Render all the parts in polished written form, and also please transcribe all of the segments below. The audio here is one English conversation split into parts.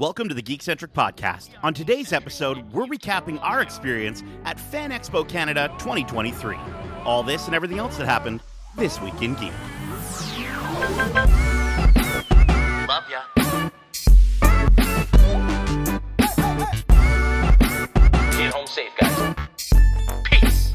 Welcome to the Geekcentric podcast. On today's episode, we're recapping our experience at Fan Expo Canada 2023. All this and everything else that happened this week in Geek. Love ya. Get home safe, guys. Peace.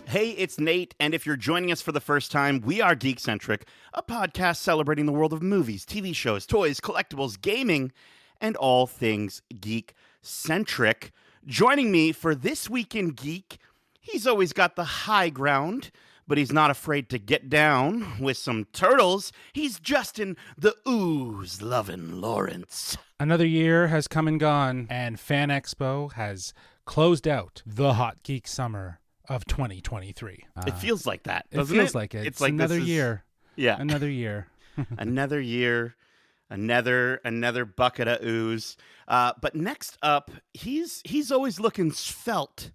Hey, it's Nate, and if you're joining us for the first time, we are Geekcentric, a podcast celebrating the world of movies, TV shows, toys, collectibles, gaming, and all things geek-centric. Joining me for This Week in Geek, he's always got the high ground, but he's not afraid to get down with some turtles. He's Justin the Ooze-lovin' Lawrence. Another year has come and gone, and Fan Expo has closed out the Hot Geek Summer of 2023. It feels like that, doesn't it? Feels like it. It's like another year. Yeah. Another year. Another year. Another bucket of ooze. But next up, he's always looking svelte,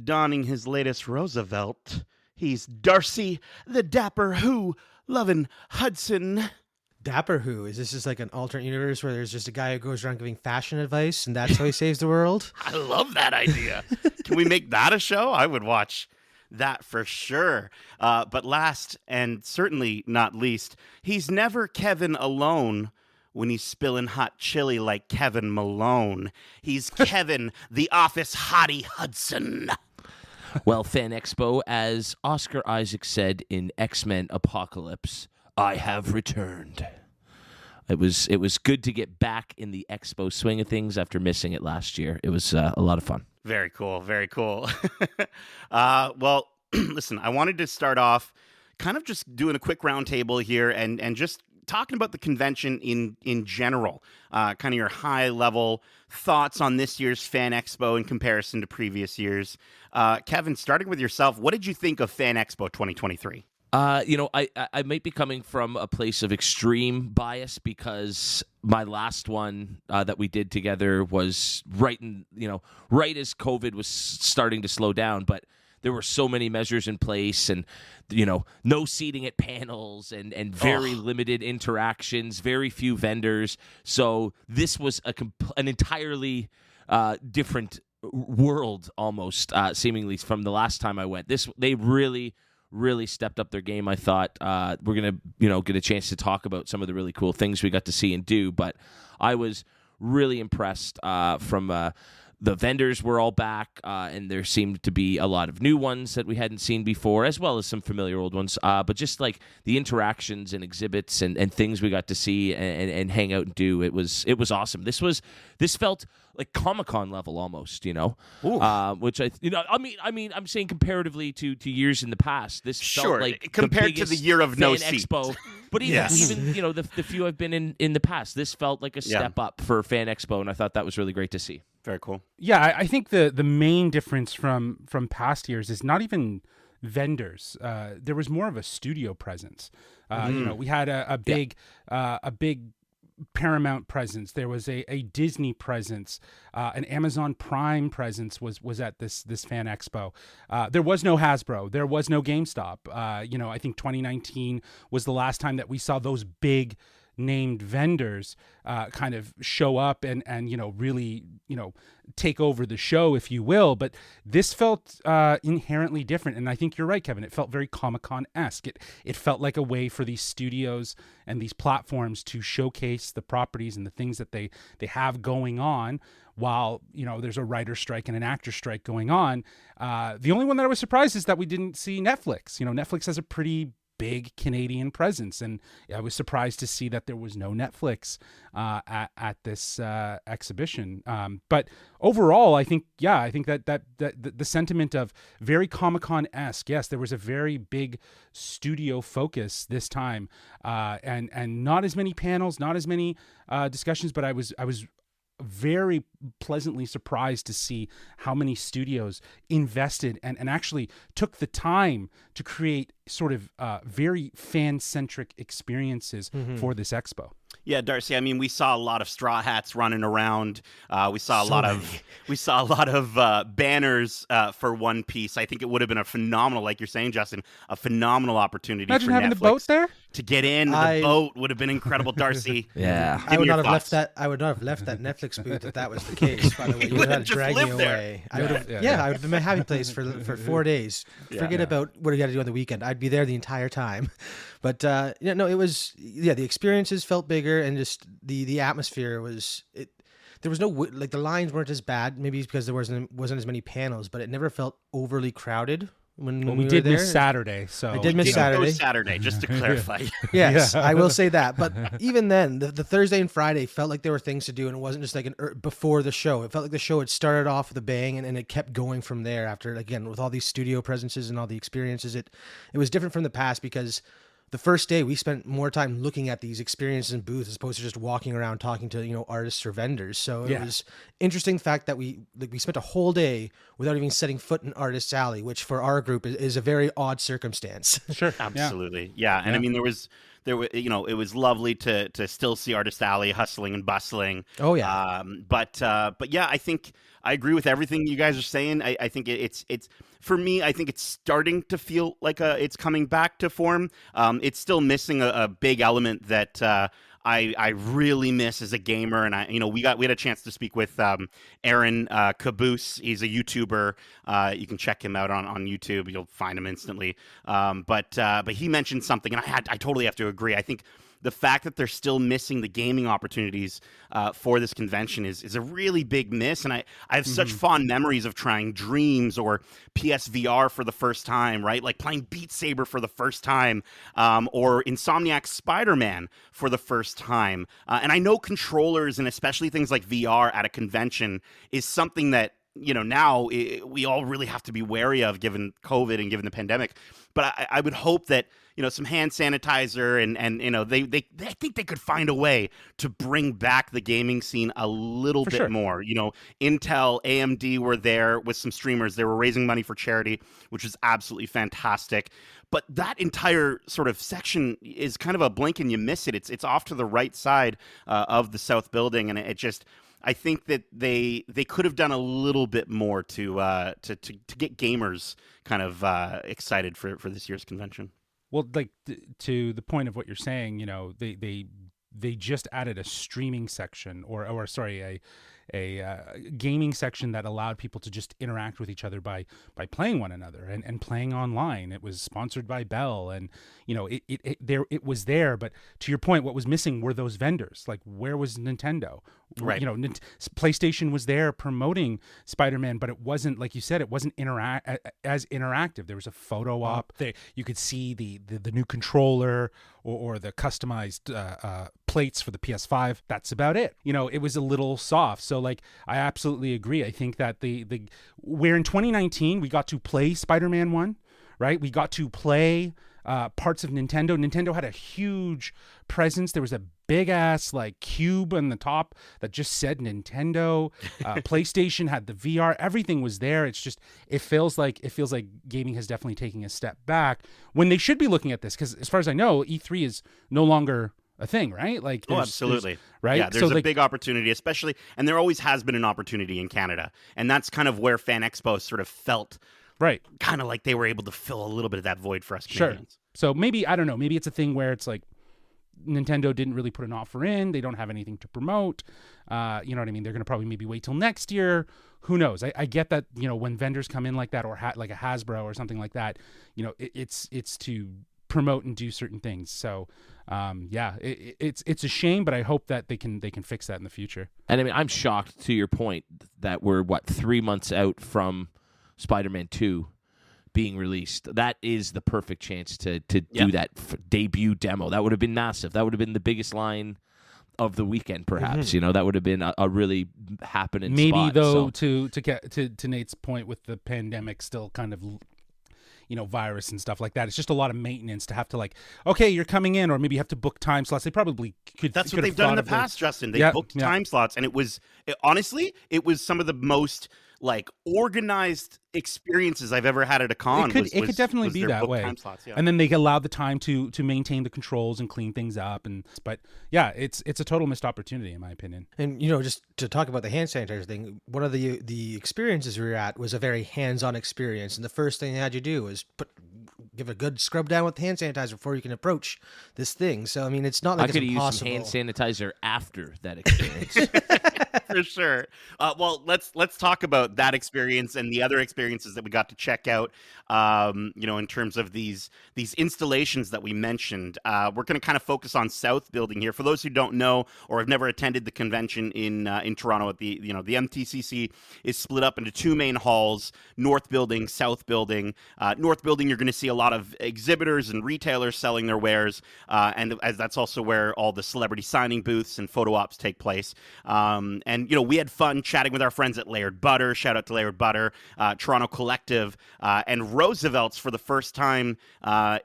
donning his latest Roosevelt. He's Darcy the Dapper Who, loving Hudson. Dapper Who? Is this just like an alternate universe where there's just a guy who goes around giving fashion advice and that's how he saves the world? I love that idea. Can we make that a show? I would watch that for sure. But last and certainly not least, he's never Kevin alone when he's spilling hot chili like Kevin Malone. He's Kevin, the office hottie Hudson. Well, Fan Expo, as Oscar Isaac said in X-Men Apocalypse, I have returned. It was good to get back in the Expo swing of things after missing it last year. It was a lot of fun. Very cool, very cool. Well, listen, I wanted to start off kind of just doing a quick roundtable here and just talking about the convention in general, kind of your high-level thoughts on this year's Fan Expo in comparison to previous years. Kevin, starting with yourself, what did you think of Fan Expo 2023? I might be coming from a place of extreme bias because my last one that we did together was right as COVID was starting to slow down, but there were so many measures in place and, no seating at panels and very limited interactions, very few vendors. So this was an entirely different world almost, seemingly from the last time I went. They really stepped up their game. I thought we're going to, get a chance to talk about some of the really cool things we got to see and do, but I was really impressed from the vendors were all back, and there seemed to be a lot of new ones that we hadn't seen before, as well as some familiar old ones. But just like the interactions and exhibits and things we got to see and hang out and do, it was awesome. This felt like Comic-Con level almost, which I'm saying comparatively to years in the past, this felt like compared to the year of no Fan seats. Expo. But even the few I've been in the past, this felt like a step up for Fan Expo, and I thought that was really great to see. Very cool. Yeah, I think the main difference from past years is not even vendors. There was more of a studio presence. We had a big Paramount presence. There was a Disney presence. An Amazon Prime presence was at this Fan Expo. There was no Hasbro. There was no GameStop. I think 2019 was the last time that we saw those big named vendors kind of show up and really take over the show, if you will. But this felt inherently different, and I think you're right, Kevin. It felt very Comic-Con-esque. It felt like a way for these studios and these platforms to showcase the properties and the things that they have going on while there's a writer strike and an actor strike going on. The only one that I was surprised is that we didn't see Netflix. Netflix has a pretty big Canadian presence, and I was surprised to see that there was no Netflix at this exhibition. But overall, I think that the sentiment of very Comic-Con-esque. Yes, there was a very big studio focus this time, and not as many panels, not as many discussions. But I was very pleasantly surprised to see how many studios invested and actually took the time to create sort of very fan-centric experiences for this expo. Yeah, Darcy. I mean, we saw a lot of straw hats running around. We saw a So lot many. of banners for One Piece. I think it would have been a phenomenal, like you're saying, Justin, a phenomenal opportunity Imagine for having Netflix the boat there. to get in. I- The boat would have been incredible, Darcy. Yeah. I Give me would your not have left thoughts. that. I would not have left that Netflix booth if that was the case. By the way, you would would've have just dragged me lived there. away. I would have. Yeah, Yeah, yeah. I would have been my happy place for 4 days. Forget about what you got to do on the weekend. I'd be there the entire time. But no, it was the experiences felt bigger, and just the atmosphere was it. There was no like the lines weren't as bad. Maybe it's because there wasn't as many panels, but it never felt overly crowded when Well, we we were did there. miss Saturday, so I did miss Didn't go Saturday. Saturday, just to clarify. Yes, Yeah. I will say that. But even then, the Thursday and Friday felt like there were things to do, and it wasn't just like before the show. It felt like the show had started off with a bang, and it kept going from there. After again with all these studio presences and all the experiences, it was different from the past because the first day we spent more time looking at these experiences in booths as opposed to just walking around talking to artists or vendors. So it Yeah. was interesting fact that we spent a whole day without even setting foot in Artist's Alley, which for our group is a very odd circumstance. sure, Absolutely. Yeah. And I mean, there were, it was lovely to still see Artist Alley hustling and bustling. Oh, yeah. But yeah, I think I agree with everything you guys are saying. I think it's for me, I think it's starting to feel like it's coming back to form. It's still missing a big element that I really miss as a gamer, and we had a chance to speak with Aaron Caboose. He's a YouTuber. You can check him out on YouTube. You'll find him instantly. But he mentioned something, and I totally have to agree. I think the fact that they're still missing the gaming opportunities for this convention is a really big miss. And I have such fond memories of trying Dreams or PSVR for the first time, right? Like playing Beat Saber for the first time, or Insomniac's Spider-Man for the first time. And I know controllers and especially things like VR at a convention is something that now we all really have to be wary of given COVID and given the pandemic. But I would hope that, some hand sanitizer and they I think they could find a way to bring back the gaming scene a little bit sure. more. Intel, AMD were there with some streamers. They were raising money for charity, which was absolutely fantastic. But that entire sort of section is kind of a blink and you miss it. It's off to the right side of the South Building, and it just. I think that they could have done a little bit more to get gamers kind of excited for this year's convention. Well, like to the point of what you're saying, they just added a streaming section, or sorry, a gaming section that allowed people to just interact with each other by playing one another and playing online. It was sponsored by Bell, and it was there. But to your point, what was missing were those vendors. Like, where was Nintendo? Right. PlayStation was there promoting Spider-Man, but it wasn't, like you said, it wasn't as interactive. There was a photo op. You could see the new controller or the customized plates for the PS5. That's about it. It was a little soft. So, like, I absolutely agree. I think that where in 2019 we got to play Spider-Man 1, right? We got to play parts of Nintendo. Nintendo had a huge presence. There was a big ass like cube on the top that just said Nintendo. PlayStation had the VR. Everything was there. It's just it feels like gaming has definitely taken a step back when they should be looking at this, because as far as I know, E3 is no longer a thing, right? Like, Absolutely. right? Yeah, there's So, a big opportunity, especially, and there always has been an opportunity in Canada, and that's kind of where Fan Expo sort of felt right. kind of like they were able to fill a little bit of that void for us Sure. Canadians. So maybe, I don't know, maybe it's a thing where it's like Nintendo didn't really put an offer in. They don't have anything to promote. You know what I mean? They're going to probably maybe wait till next year. Who knows? I get that, when vendors come in like that, or like a Hasbro or something like that, it's to promote and do certain things. So it's a shame, but I hope that they can fix that in the future. And I mean, I'm shocked, to your point, that we're 3 months out from Spider-Man 2 being released. That is the perfect chance to do that debut demo. That would have been massive. That would have been the biggest line of the weekend, perhaps. That would have been a really happening Maybe spot, though, so. to get to Nate's point, with the pandemic still kind of virus and stuff like that, it's just a lot of maintenance to have to, like, okay, you're coming in, or maybe you have to book time slots. They probably could. That's could what have they've done in thought the of past, Justin. They booked time slots, and honestly, it was some of the most like organized experiences I've ever had at a con. It could definitely was be their that book way. time slots, yeah. And then they allowed the time to maintain the controls and clean things up. But yeah, it's a total missed opportunity in my opinion. And just to talk about the hand sanitizer thing, one of the experiences we were at was a very hands-on experience, and the first thing they had you do was give a good scrub down with hand sanitizer before you can approach this thing. So I mean, it's not like I it's could have used impossible. some hand sanitizer after that experience. For sure. Well, let's talk about that experience and the other experiences that we got to check out. In terms of these installations that we mentioned, we're going to kind of focus on South Building here. For those who don't know or have never attended the convention in Toronto, at the MTCC is split up into two main halls: North Building, South Building. North Building, you're going to see a lot of exhibitors and retailers selling their wares, and as that's also where all the celebrity signing booths and photo ops take place. And we had fun chatting with our friends at Layered Butter. Shout out to Layered Butter, Toronto Collective, and Roosevelt's for the first time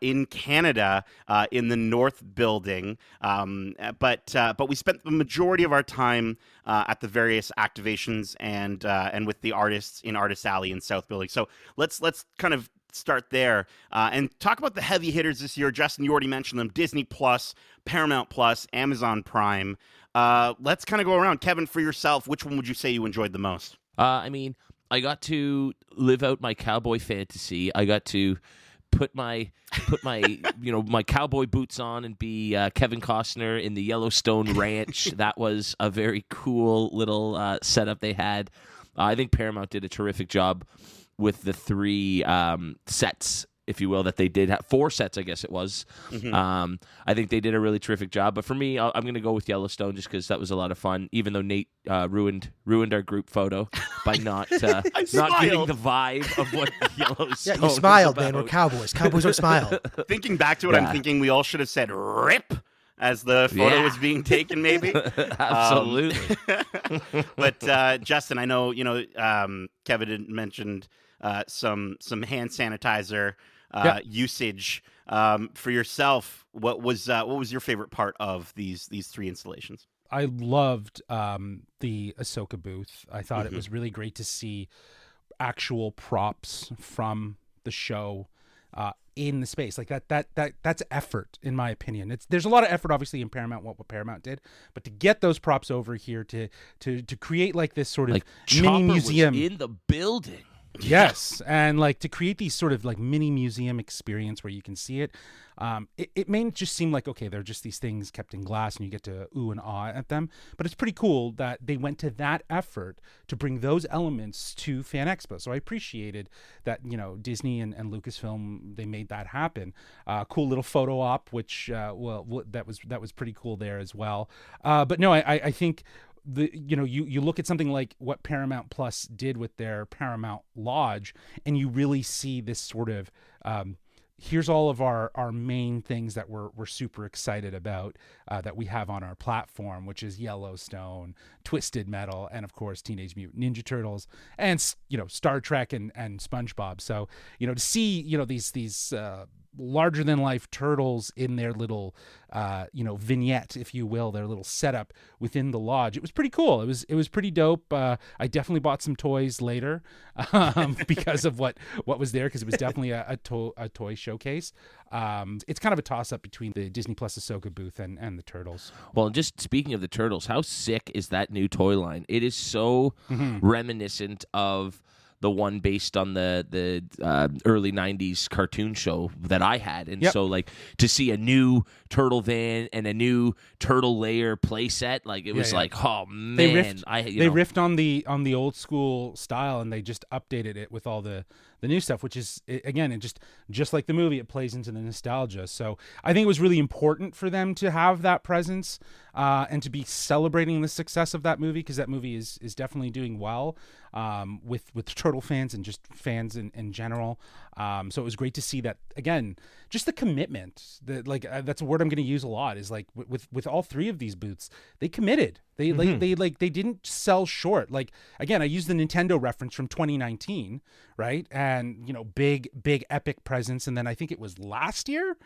in Canada in the North Building. But we spent the majority of our time at the various activations and with the artists in Artist Alley in South Building. So let's kind of start there and talk about the heavy hitters this year. Justin, you already mentioned them: Disney Plus, Paramount Plus, Amazon Prime. Let's kind of go around. Kevin, for yourself, which one would you say you enjoyed the most? I mean, I got to live out my cowboy fantasy. I got to put my my cowboy boots on and be Kevin Costner in the Yellowstone Ranch. That was a very cool little setup they had. I think Paramount did a terrific job with the three sets, if you will, that they did. 4 sets, I guess it was. Mm-hmm. I think they did a really terrific job. But for me, I'm going to go with Yellowstone just because that was a lot of fun, even though Nate ruined our group photo by not not getting the vibe of what Yellowstone Yeah, you smiled, is man. about. We're cowboys. Cowboys don't smile. Thinking back to it, I'm thinking we all should have said "rip" as the photo was being taken, maybe. Absolutely. But Justin, I know Kevin had mentioned some hand sanitizer usage. For yourself, what was your favorite part of these 3 installations? I loved the Ahsoka booth. I thought it was really great to see actual props from the show in the space. Like that's effort, in my opinion. There's a lot of effort, obviously, in Paramount, what Paramount did, but to get those props over here to create like this sort of Like mini Chopper museum was in the building. Yes, and like to create these sort of like mini museum experience where you can see it. It may just seem like, okay, they're just these things kept in glass and you get to ooh and ah at them, but it's pretty cool that they went to that effort to bring those elements to Fan Expo. So I appreciated that, Disney and Lucasfilm, they made that happen. Cool little photo op, which that was pretty cool there as well. But no, I think you look at something like what Paramount Plus did with their Paramount Lodge, and you really see this sort of here's all of our main things that we're super excited about that we have on our platform, which is Yellowstone, Twisted Metal, and of course Teenage Mutant Ninja Turtles, and Star Trek and SpongeBob. So to see these larger than life turtles in their little vignette, if you will, their little setup within the lodge, it was pretty cool. It was pretty dope. I definitely bought some toys later because of what was there, because it was definitely a toy showcase. It's kind of a toss up between the Disney Plus Ahsoka booth and the turtles. Well, just speaking of the turtles, how sick is that new toy line? It is so reminiscent of the one based on the early 90s cartoon show that I had. And so like to see a new turtle van and a new turtle layer play set, like it was like, oh man, they riffed on the old school style, and they just updated it with all the new stuff, which is, again, it just like the movie, it plays into the nostalgia. So I think it was really important for them to have that presence and to be celebrating the success of that movie, because that movie is definitely doing well with turtle fans and just fans in general. So it was great to see that, again, just the commitment that, like, that's a word I'm going to use a lot, is like with all 3 of these booths, they committed. They they didn't sell short. Like, again, I use the Nintendo reference from 2019, right? And big epic presence. And then I think it was last year,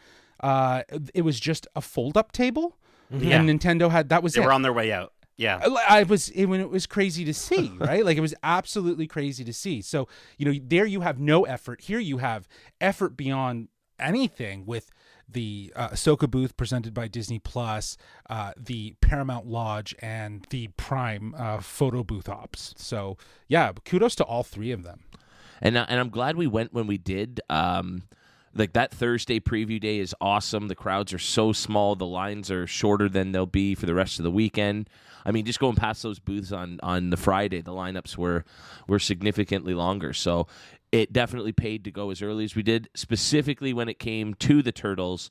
it was just a fold up table, and Nintendo had, that was they were on their way out. Yeah. When it was crazy to see, right? Like, it was absolutely crazy to see. So, there you have no effort. Here you have effort beyond anything with the Ahsoka booth presented by Disney Plus, the Paramount Lodge, and the Prime photo booth ops. So yeah, kudos to all three of them. And I'm glad we went when we did. Like, that Thursday preview day is awesome. The crowds are so small. The lines are shorter than they'll be for the rest of the weekend. I mean, just going past those booths on the Friday, the lineups were significantly longer. So it definitely paid to go as early as we did, specifically when it came to the Turtles.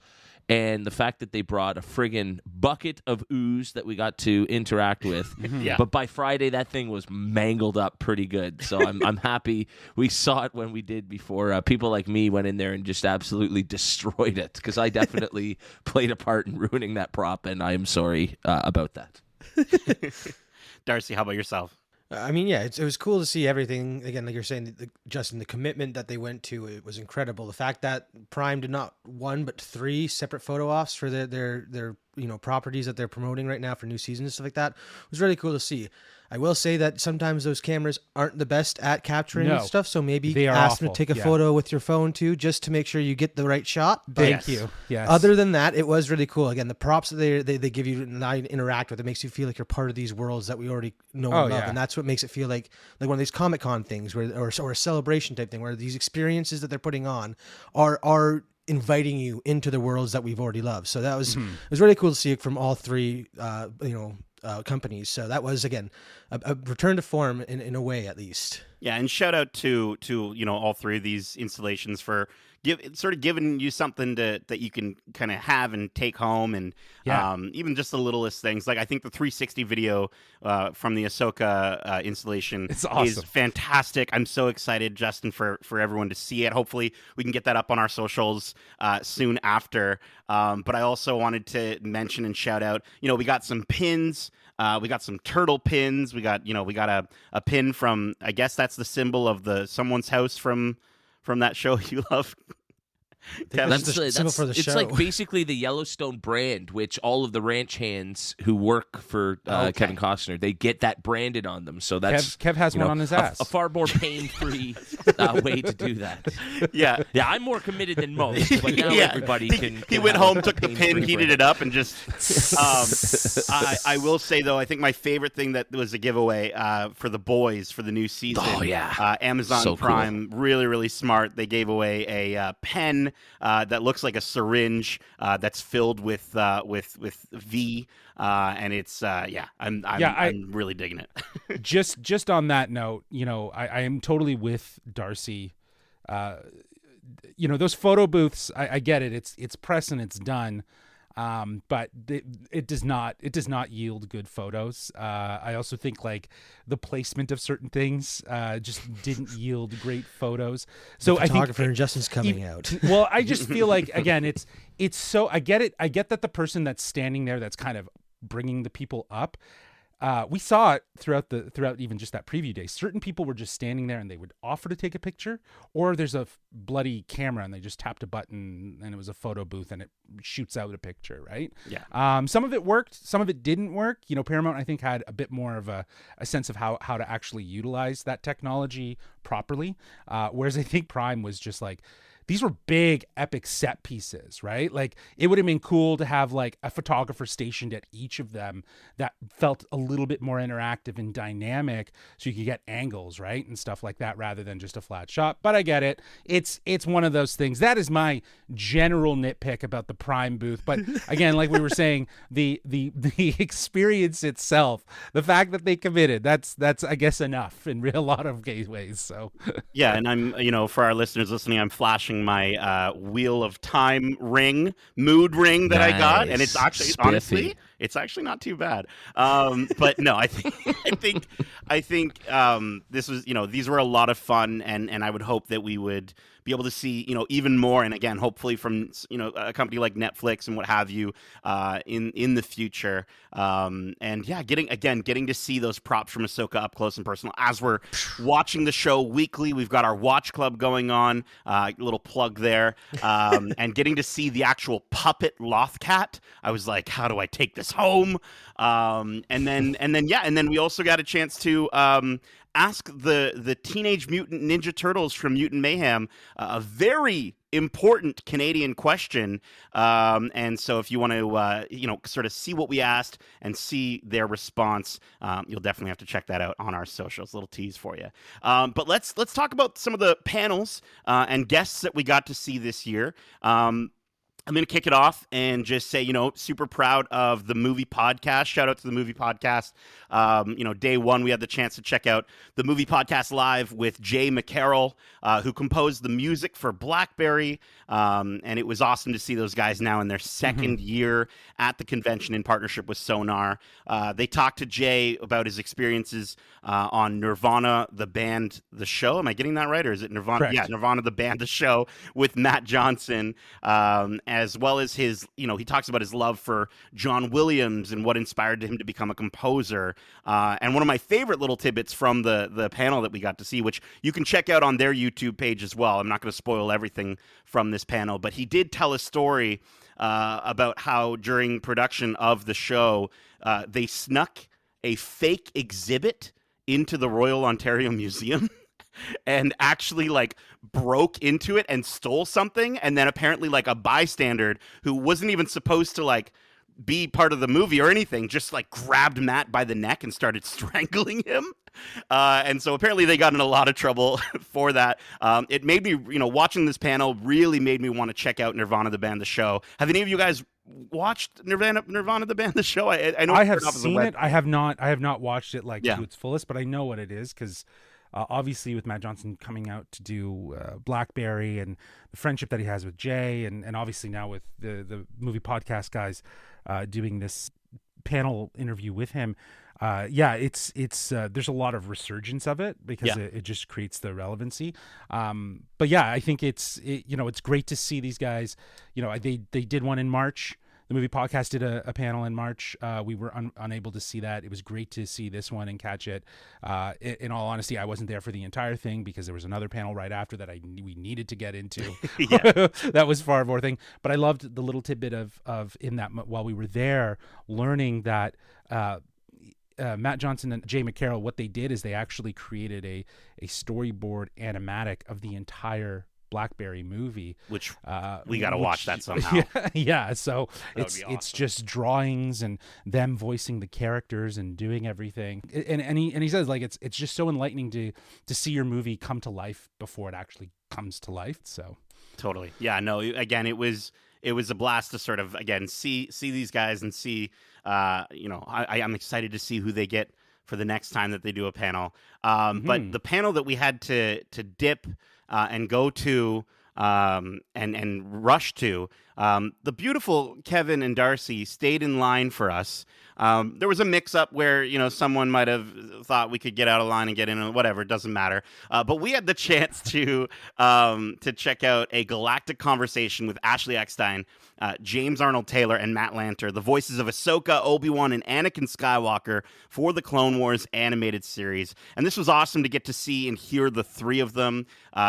And the fact that they brought a friggin' bucket of ooze that we got to interact with. Yeah. But by Friday, that thing was mangled up pretty good. So I'm happy we saw it when we did before people like me went in there and just absolutely destroyed it, because I definitely played a part in ruining that prop, and I am sorry about that. Darcy, how about yourself? I mean, yeah, it was cool to see everything. Again, like you're saying, Justin, the commitment that they went to, it was incredible. The fact that Prime did not one but three separate photo offs for their properties that they're promoting right now for new seasons and stuff like that was really cool to see. I will say that sometimes those cameras aren't the best at capturing stuff, so maybe ask them to take a photo with your phone too, just to make sure you get the right shot. Thank you. Yes. Other than that, it was really cool. Again, the props that they give you and interact with, it makes you feel like you're part of these worlds that we already know and love, and that's what makes it feel like one of these Comic-Con things, or a celebration type thing, where these experiences that they're putting on are inviting you into the worlds that we've already loved. So that was it was really cool to see it from all three companies. So that was, again, a return to form in a way, at least. Yeah, and shout out to all three of these installations for giving you something that you can kind of have and take home, and even just the littlest things. Like, I think the 360 video from the Ahsoka installation is fantastic. I'm so excited, Justin, for everyone to see it. Hopefully we can get that up on our socials soon after. But I also wanted to mention and shout out, we got some pins. We got some turtle pins. We got a pin from, I guess that's the symbol of someone's house from that show you love. That's the symbol for the show. It's like basically the Yellowstone brand, which all of the ranch hands who work for Kevin Costner, they get that branded on them. So that's Kev has one on his ass. A far more pain-free way to do that. Yeah, I'm more committed than most. But now everybody can. He went home, took the pin, heated it up, and just. I will say though, I think my favorite thing that was a giveaway for the boys for the new season. Oh yeah, Amazon Prime, really, really smart. They gave away a pen. That looks like a syringe that's filled with V, and it's I'm really digging it. just on that note, I am totally with Darcy. Those photo booths, I get it. It's press and it's done. But it does not yield good photos. I also think like the placement of certain things just didn't yield great photos. So the photographer and Justin's coming out. Well, I just feel like, again, it's so, I get it. I get that the person that's standing there, that's kind of bringing the people up. We saw it throughout even just that preview day. Certain people were just standing there and they would offer to take a picture, or there's a bloody camera and they just tapped a button and it was a photo booth and it shoots out a picture, right? Yeah. Some of it worked, some of it didn't work. Paramount, I think, had a bit more of a sense of how to actually utilize that technology properly. Whereas I think Prime was just like, these were big, epic set pieces, right? Like, it would have been cool to have like a photographer stationed at each of them that felt a little bit more interactive and dynamic, so you could get angles, right, and stuff like that, rather than just a flat shot. But I get it. It's one of those things. That is my general nitpick about the Prime booth. But again, like we were saying, the experience itself, the fact that they committed, that's I guess enough in a lot of ways. So yeah, and I'm for our listeners listening, I'm flashing my Wheel of Time mood ring that I got, and it's actually honestly, it's actually not too bad. But no, I think this was, these were a lot of fun, and I would hope that we would be able to see, even more, and again, hopefully from, a company like Netflix and what have you, in the future. And yeah, getting to see those props from Ahsoka up close and personal as we're watching the show weekly. We've got our watch club going on, little plug there, and getting to see the actual puppet Lothcat. I was like, how do I take this home? And then we also got a chance to ask the Teenage Mutant Ninja Turtles from Mutant Mayhem a very important Canadian question. And so if you want to, sort of see what we asked and see their response, you'll definitely have to check that out on our socials. A little tease for you. But let's talk about some of the panels and guests that we got to see this year. I'm going to kick it off and just say, super proud of the movie podcast. Shout out to the movie podcast. Day one, we had the chance to check out the movie podcast live with Jay McCarroll, who composed the music for Blackberry. And it was awesome to see those guys now in their second year at the convention in partnership with Sonar. They talked to Jay about his experiences on Nirvana, the band, the show. Am I getting that right? Or is it Nirvana? Correct. Yeah, Nirvana, the band, the show with Matt Johnson. As well as his, he talks about his love for John Williams and what inspired him to become a composer. And one of my favorite little tidbits from the panel that we got to see, which you can check out on their YouTube page as well. I'm not going to spoil everything from this panel, but he did tell a story about how during production of the show, they snuck a fake exhibit into the Royal Ontario Museum. And actually broke into it and stole something, and then apparently a bystander who wasn't even supposed to be part of the movie or anything just grabbed Matt by the neck and started strangling him. And so apparently they got in a lot of trouble for that. It made me, watching this panel really made me want to check out Nirvana the band, the show. Have any of you guys watched Nirvana the band, the show? I know I have seen it. I have not watched it to its fullest, but I know what it is because obviously with Matt Johnson coming out to do Blackberry and the friendship that he has with Jay, and obviously now with the movie podcast guys doing this panel interview with him, it's there's a lot of resurgence of it because it just creates the relevancy. But yeah, I think it's great to see these guys. They did one in March. The movie podcast did a panel in March. We were unable to see that. It was great to see this one and catch it. In all honesty, I wasn't there for the entire thing because there was another panel right after that we needed to get into. That was far more thing. But I loved the little tidbit of in that while we were there, learning that Matt Johnson and Jay McCarroll, what they did is they actually created a storyboard animatic of the entire Blackberry movie, which we got to watch that somehow. So it's awesome. It's just drawings and them voicing the characters and doing everything. And he says it's just so enlightening to see your movie come to life before it actually comes to life. So totally, yeah. No, again, it was a blast to sort of see these guys and see. I'm excited to see who they get for the next time that they do a panel. But the panel that we had to dip and go to and rush to, the beautiful Kevin and Darcy stayed in line for us. There was a mix-up where, someone might have thought we could get out of line and get in, or whatever. It doesn't matter. But we had the chance to check out a galactic conversation with Ashley Eckstein, James Arnold Taylor, and Matt Lanter, the voices of Ahsoka, Obi-Wan, and Anakin Skywalker for the Clone Wars animated series. And this was awesome to get to see and hear the three of them.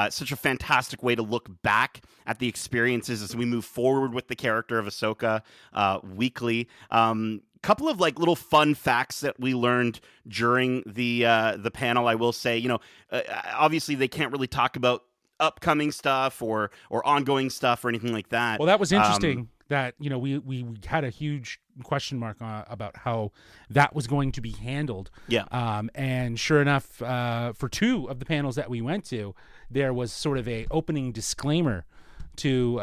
Such a fantastic way to look back at the experiences as we move forward with the character of Ahsoka weekly. Couple of little fun facts that we learned during the panel. I will say, obviously they can't really talk about upcoming stuff or ongoing stuff or anything like that. Well, that was interesting. That we had a huge question mark about how that was going to be handled. And sure enough, for two of the panels that we went to, there was sort of a opening disclaimer to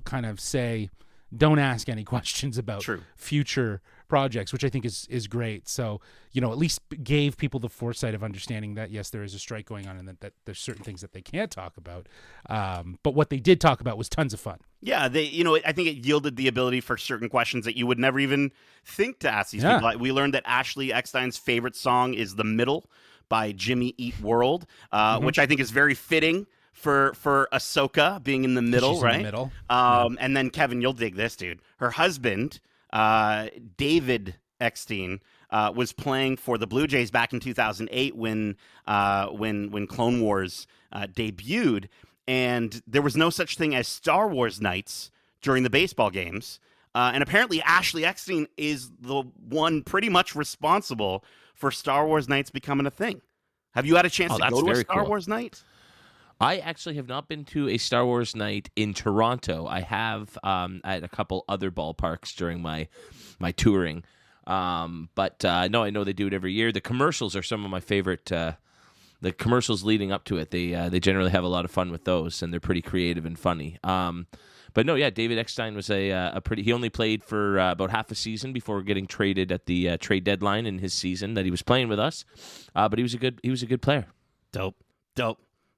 kind of say, don't ask any questions about future projects, which I think is great. So, at least gave people the foresight of understanding that, yes, there is a strike going on and that there's certain things that they can't talk about. But what they did talk about was tons of fun. Yeah, I think it yielded the ability for certain questions that you would never even think to ask these people. We learned that Ashley Eckstein's favorite song is The Middle by Jimmy Eat World, which I think is very fitting for Ahsoka being in the middle, She's right? in the middle. And then Kevin, you'll dig this, dude. Her husband, David Eckstein, was playing for the Blue Jays back in 2008 when Clone Wars debuted, and there was no such thing as Star Wars nights during the baseball games. And apparently, Ashley Eckstein is the one pretty much responsible for Star Wars nights becoming a thing. Have you had a chance to that's go to a very Star cool. Wars night? I actually have not been to a Star Wars night in Toronto. I have at a couple other ballparks during my touring. But no, I know they do it every year. The commercials are some of my favorite. The commercials leading up to it, they generally have a lot of fun with those, and they're pretty creative and funny. But no, yeah, David Eckstein was a pretty. He only played for about half a season before getting traded at the trade deadline in his season that he was playing with us. But he was a good player. Dope.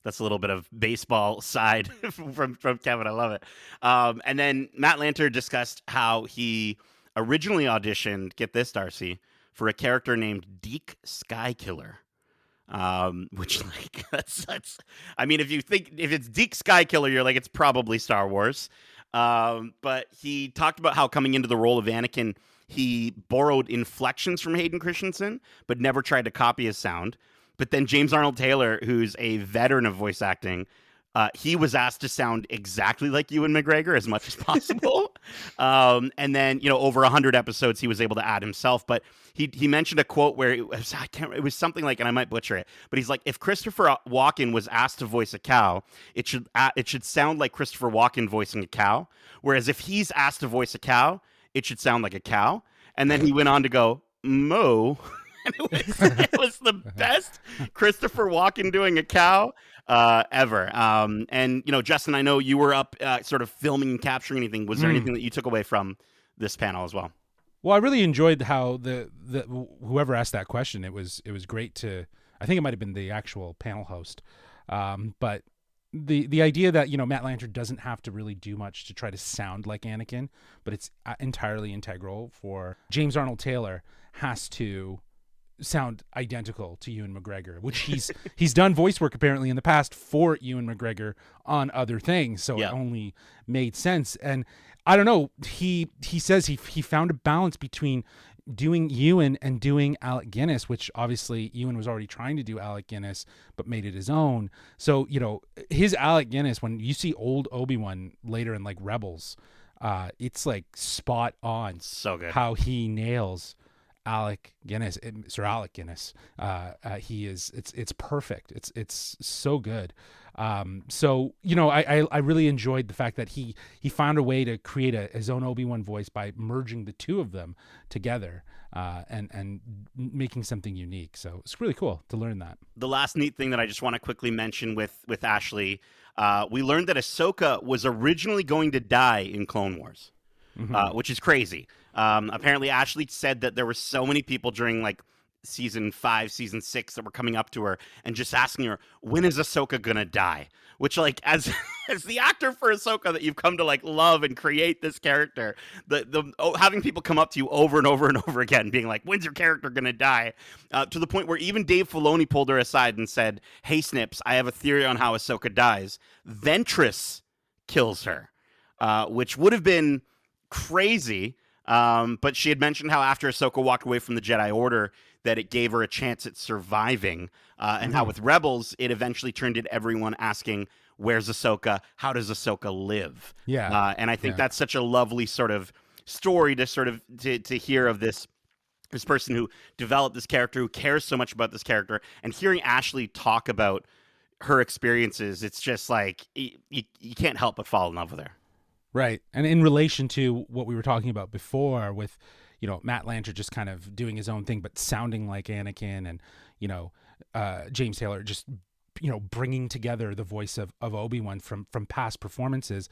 That's a little bit of baseball side from Kevin. I love it. And then Matt Lanter discussed how he originally auditioned, get this, Darcy, for a character named Deke Skykiller. Which, like, that's I mean, if it's Deke Skykiller, you're like, it's probably Star Wars. But he talked about how coming into the role of Anakin, he borrowed inflections from Hayden Christensen, but never tried to copy his sound. But then James Arnold Taylor, who's a veteran of voice acting, he was asked to sound exactly like Ewan McGregor as much as possible. And then, over 100 episodes, he was able to add himself. But he mentioned a quote where it was something like, and I might butcher it, but he's like, if Christopher Walken was asked to voice a cow, it should sound like Christopher Walken voicing a cow. Whereas if he's asked to voice a cow, it should sound like a cow. And then he went on to go, moo. And it was the best Christopher Walken doing a cow ever. And Justin, I know you were up sort of filming and capturing anything. Was there anything that you took away from this panel as well? Well, I really enjoyed how the whoever asked that question. It was great to. I think it might have been the actual panel host, but the idea that Matt Lanter doesn't have to really do much to try to sound like Anakin, but it's entirely integral for James Arnold Taylor has to sound identical to Ewan McGregor, which he's done voice work apparently in the past for Ewan McGregor on other things, so It only made sense. And I don't know, he says he found a balance between doing Ewan and doing Alec Guinness, which obviously Ewan was already trying to do Alec Guinness but made it his own. So his Alec Guinness, when you see old Obi-Wan later in like Rebels, it's like spot on. So good how he nails Alec Guinness, Sir Alec Guinness. He is. It's perfect. It's so good. So I really enjoyed the fact that he found a way to create his own Obi-Wan voice by merging the two of them together, and making something unique. So it's really cool to learn that. The last neat thing that I just want to quickly mention with Ashley, we learned that Ahsoka was originally going to die in Clone Wars. Which is crazy. Apparently, Ashley said that there were so many people during like season 5, season 6 that were coming up to her and just asking her, when is Ahsoka gonna die? Which, like, as the actor for Ahsoka that you've come to like love and create this character, having people come up to you over and over and over again, being like, when's your character gonna die? To the point where even Dave Filoni pulled her aside and said, hey, Snips, I have a theory on how Ahsoka dies. Ventress kills her, which would have been crazy, but she had mentioned how after Ahsoka walked away from the Jedi Order that it gave her a chance at surviving, and how with Rebels it eventually turned into everyone asking, where's Ahsoka? How does Ahsoka live? And I think that's such a lovely sort of story to sort of to hear of this person who developed this character, who cares so much about this character, and hearing Ashley talk about her experiences, it's just like you can't help but fall in love with her. Right. And in relation to what we were talking about before with, Matt Lanter just kind of doing his own thing, but sounding like Anakin, and, James Taylor just, bringing together the voice of Obi-Wan from past performances,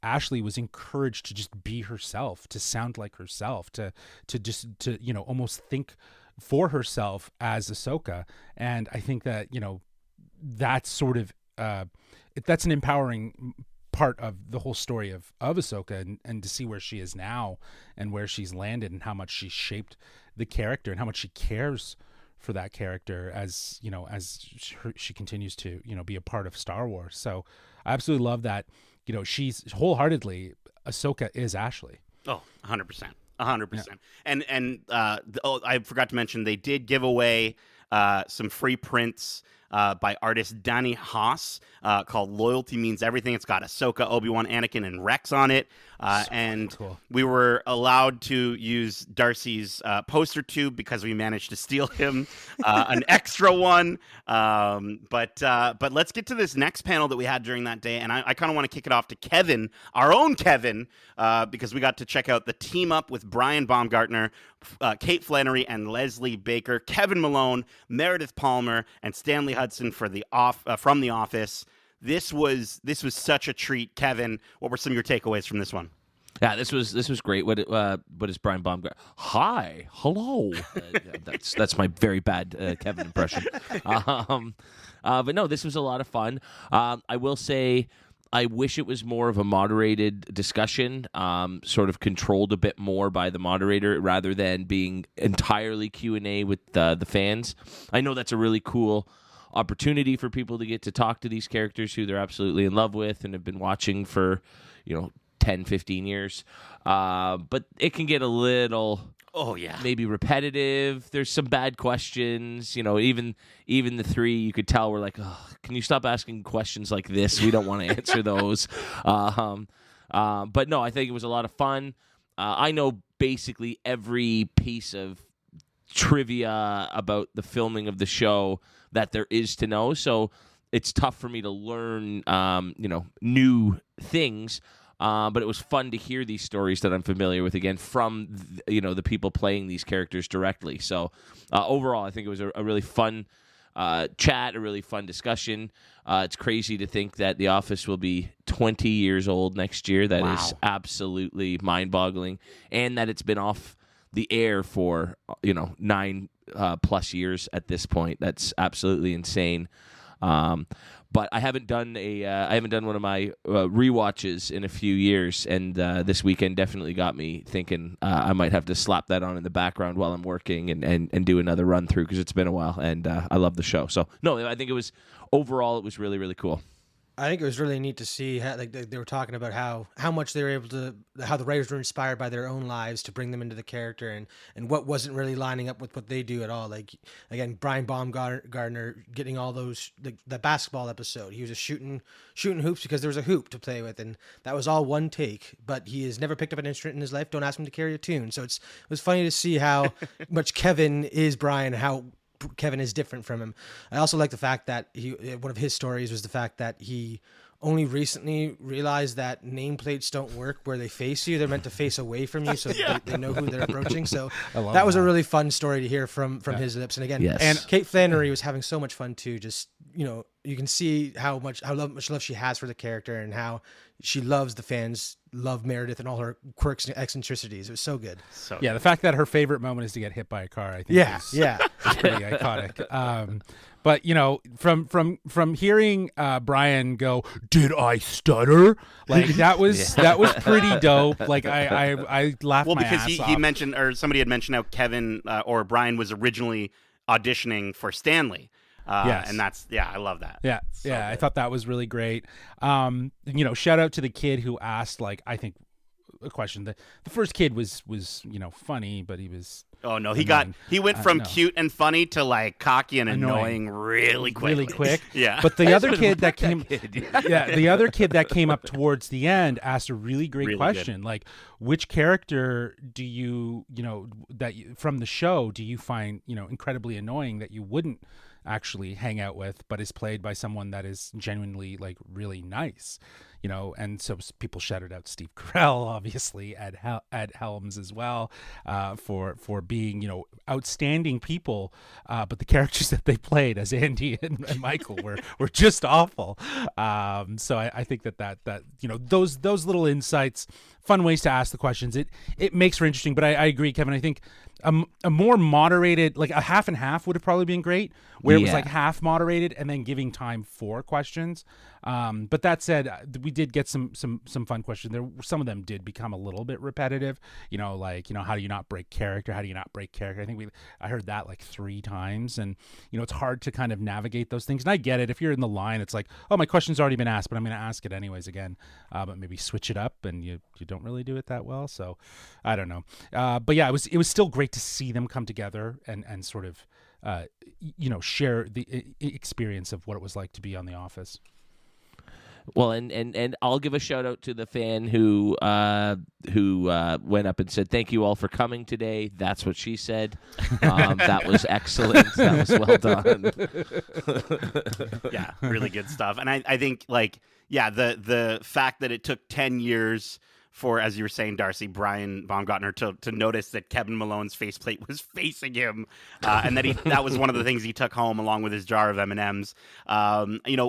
Ashley was encouraged to just be herself, to sound like herself, to almost think for herself as Ahsoka. And I think that, that's sort of, that's an empowering part of the whole story of Ahsoka, and to see where she is now and where she's landed and how much she shaped the character and how much she cares for that character as she continues to be a part of Star Wars. So I absolutely love that. She's wholeheartedly Ahsoka is Ashley. Oh, 100%. 100%. And I forgot to mention they did give away some free prints by artist Danny Haas called Loyalty Means Everything. It's got Ahsoka, Obi-Wan, Anakin, and Rex on it. And cool. We were allowed to use Darcy's poster tube because we managed to steal him an extra one. But let's get to this next panel that we had during that day. And I kind of want to kick it off to Kevin, our own Kevin, because we got to check out the team up with Brian Baumgartner, Kate Flannery, and Leslie Baker, Kevin Malone, Meredith Palmer, and Stanley Hudson from The Office. This was such a treat, Kevin. What were some of your takeaways from this one? Yeah, this was great. What is Brian Baumgartner? Hi, hello. That's my very bad Kevin impression. But no, this was a lot of fun. I will say, I wish it was more of a moderated discussion, sort of controlled a bit more by the moderator rather than being entirely Q&A with the fans. I know that's a really cool opportunity for people to get to talk to these characters who they're absolutely in love with and have been watching for 10, 15 years, but it can get a little maybe repetitive. There's some bad questions, even the three, you could tell we're like, oh, can you stop asking questions like this? We don't want to answer those. But no, I think it was a lot of fun. I know basically every piece of trivia about the filming of the show that there is to know, so it's tough for me to learn new things, but it was fun to hear these stories that I'm familiar with again from the people playing these characters directly. So overall I think it was a really fun chat, a really fun discussion. It's crazy to think that The Office will be 20 years old next year. That is absolutely mind-boggling, and that it's been off the air for 9 plus years at this point. That's absolutely insane. But I haven't done one of my rewatches in a few years, and this weekend definitely got me thinking I might have to slap that on in the background while I'm working and do another run through because it's been a while, and I love the show. So no, I think it was really, really cool. I think it was really neat to see how, they were talking about how much they were able to, how the writers were inspired by their own lives to bring them into the character, and what wasn't really lining up with what they do at all. Like, again, Brian Baumgartner getting all those, the basketball episode, he was just shooting hoops because there was a hoop to play with, and that was all one take, but he has never picked up an instrument in his life. Don't ask him to carry a tune. So it was funny to see how much Kevin is Brian, how Kevin is different from him. I also like the fact that one of his stories was the fact that he only recently realized that nameplates don't work where they face you. They're meant to face away from you, so they know who they're approaching. So that was a really fun story to hear from his lips. And again, and Kate Flannery was having so much fun too. Just you can see how much love she has for the character, and how she loves the fans, love Meredith and all her quirks and eccentricities. It was so good. The fact that her favorite moment is to get hit by a car, I think is pretty iconic. But from hearing Brian go, "Did I stutter?" Like that was pretty dope. Like I laughed my ass off. Well, because he mentioned, or somebody had mentioned how Kevin or Brian was originally auditioning for Stanley. Yes. And that's, I love that. Yeah. So good. I thought that was really great. Shout out to the kid who asked, I think, a question. The first kid was funny, but he was. Oh no, he went from cute and funny to cocky and annoying really quickly. Really quick. Yeah. But the other kid that came the other kid that came up towards the end asked a really great question. Good. Like, which character do you from the show do you find, incredibly annoying that you wouldn't actually hang out with, but is played by someone that is genuinely really nice, and so people shouted out Steve Carell, obviously, Ed Helms as well, for being outstanding people, but the characters that they played as Andy and Michael were just awful. So I think that those little insights, fun ways to ask the questions, it makes for interesting. But I agree, Kevin. I think a more moderated, a half and half would have probably been great, where it was half moderated and then giving time for questions. But that said, we did get some fun questions. There, some of them did become a little bit repetitive. Like how do you not break character? How do you not break character? I think I heard that like 3 times, and it's hard to kind of navigate those things. And I get it. If you're in the line, it's like, oh, my question's already been asked, but I'm going to ask it anyways again. But maybe switch it up, and you don't really do it that well. So I don't know. But yeah, it was still great to see them come together and sort of share the experience of what it was like to be on The Office. Well, and I'll give a shout out to the fan who went up and said, "Thank you all for coming today." That's what she said. That was excellent. That was well done. Yeah, really good stuff. And I think the fact that it took 10 years for, as you were saying, Darcy, Brian Baumgartner to notice that Kevin Malone's faceplate was facing him, and that was one of the things he took home along with his jar of M&Ms.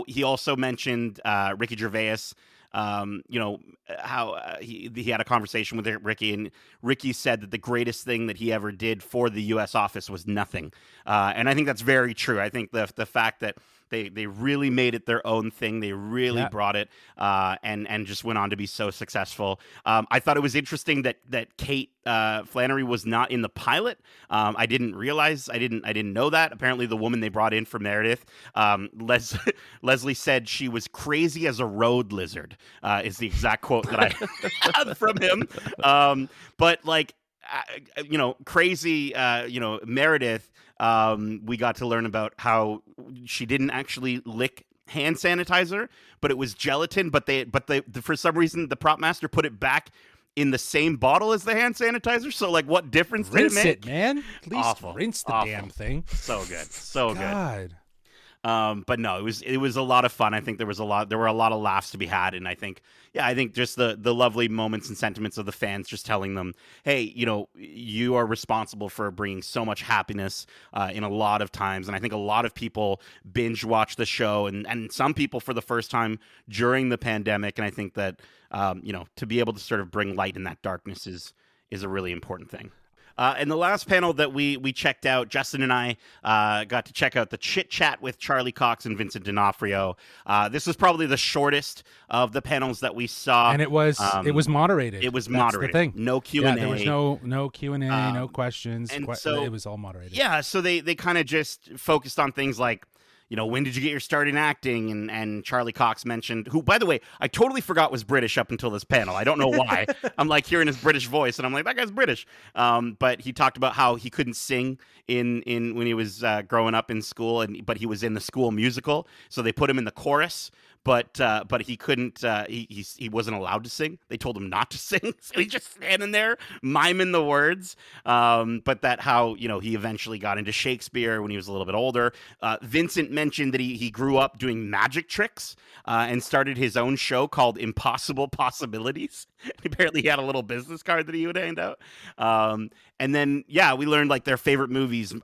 He also mentioned Ricky Gervais. How he had a conversation with Ricky, and Ricky said that the greatest thing that he ever did for the U.S. office was nothing. And I think that's very true. I think the fact that they really made it their own thing. They really brought it and just went on to be so successful. I thought it was interesting that Kate Flannery was not in the pilot. I didn't realize. I didn't know that. Apparently, the woman they brought in for Meredith, Leslie said she was crazy as a road lizard. Is the exact quote that I had from him. But crazy. Meredith. We got to learn about how she didn't actually lick hand sanitizer, but it was gelatin. But they for some reason the prop master put it back in the same bottle as the hand sanitizer. So what difference did it Rinse make? it, man. At least Awful. rinse the Awful. damn thing. So good, so God. good. But no, it was a lot of fun. I think there were a lot of laughs to be had, and I think just the lovely moments and sentiments of the fans, just telling them, hey, you are responsible for bringing so much happiness in a lot of times. And I think a lot of people binge watch the show, and some people for the first time during the pandemic. And I think that to be able to sort of bring light in that darkness is a really important thing. And the last panel that we checked out, Justin and I got to check out the Chit Chat with Charlie Cox and Vincent D'Onofrio. This was probably the shortest of the panels that we saw, and it was moderated. It was That's moderated. The thing. No Q&A. There was no Q&A, no questions. And so it was all moderated. Yeah, so they kind of just focused on things like, when did you get your start in acting? And Charlie Cox mentioned, who, by the way, I totally forgot was British up until this panel. I don't know why. I'm hearing his British voice, and I'm like, that guy's British. But he talked about how he couldn't sing in when he was growing up in school, but he was in the school musical, so they put him in the chorus. But he couldn't. He wasn't allowed to sing. They told him not to sing, so he's just standing there miming the words. But that how he eventually got into Shakespeare when he was a little bit older. Vincent mentioned that he grew up doing magic tricks and started his own show called Impossible Possibilities. Apparently, he had a little business card that he would hand out. And then we learned their favorite movies.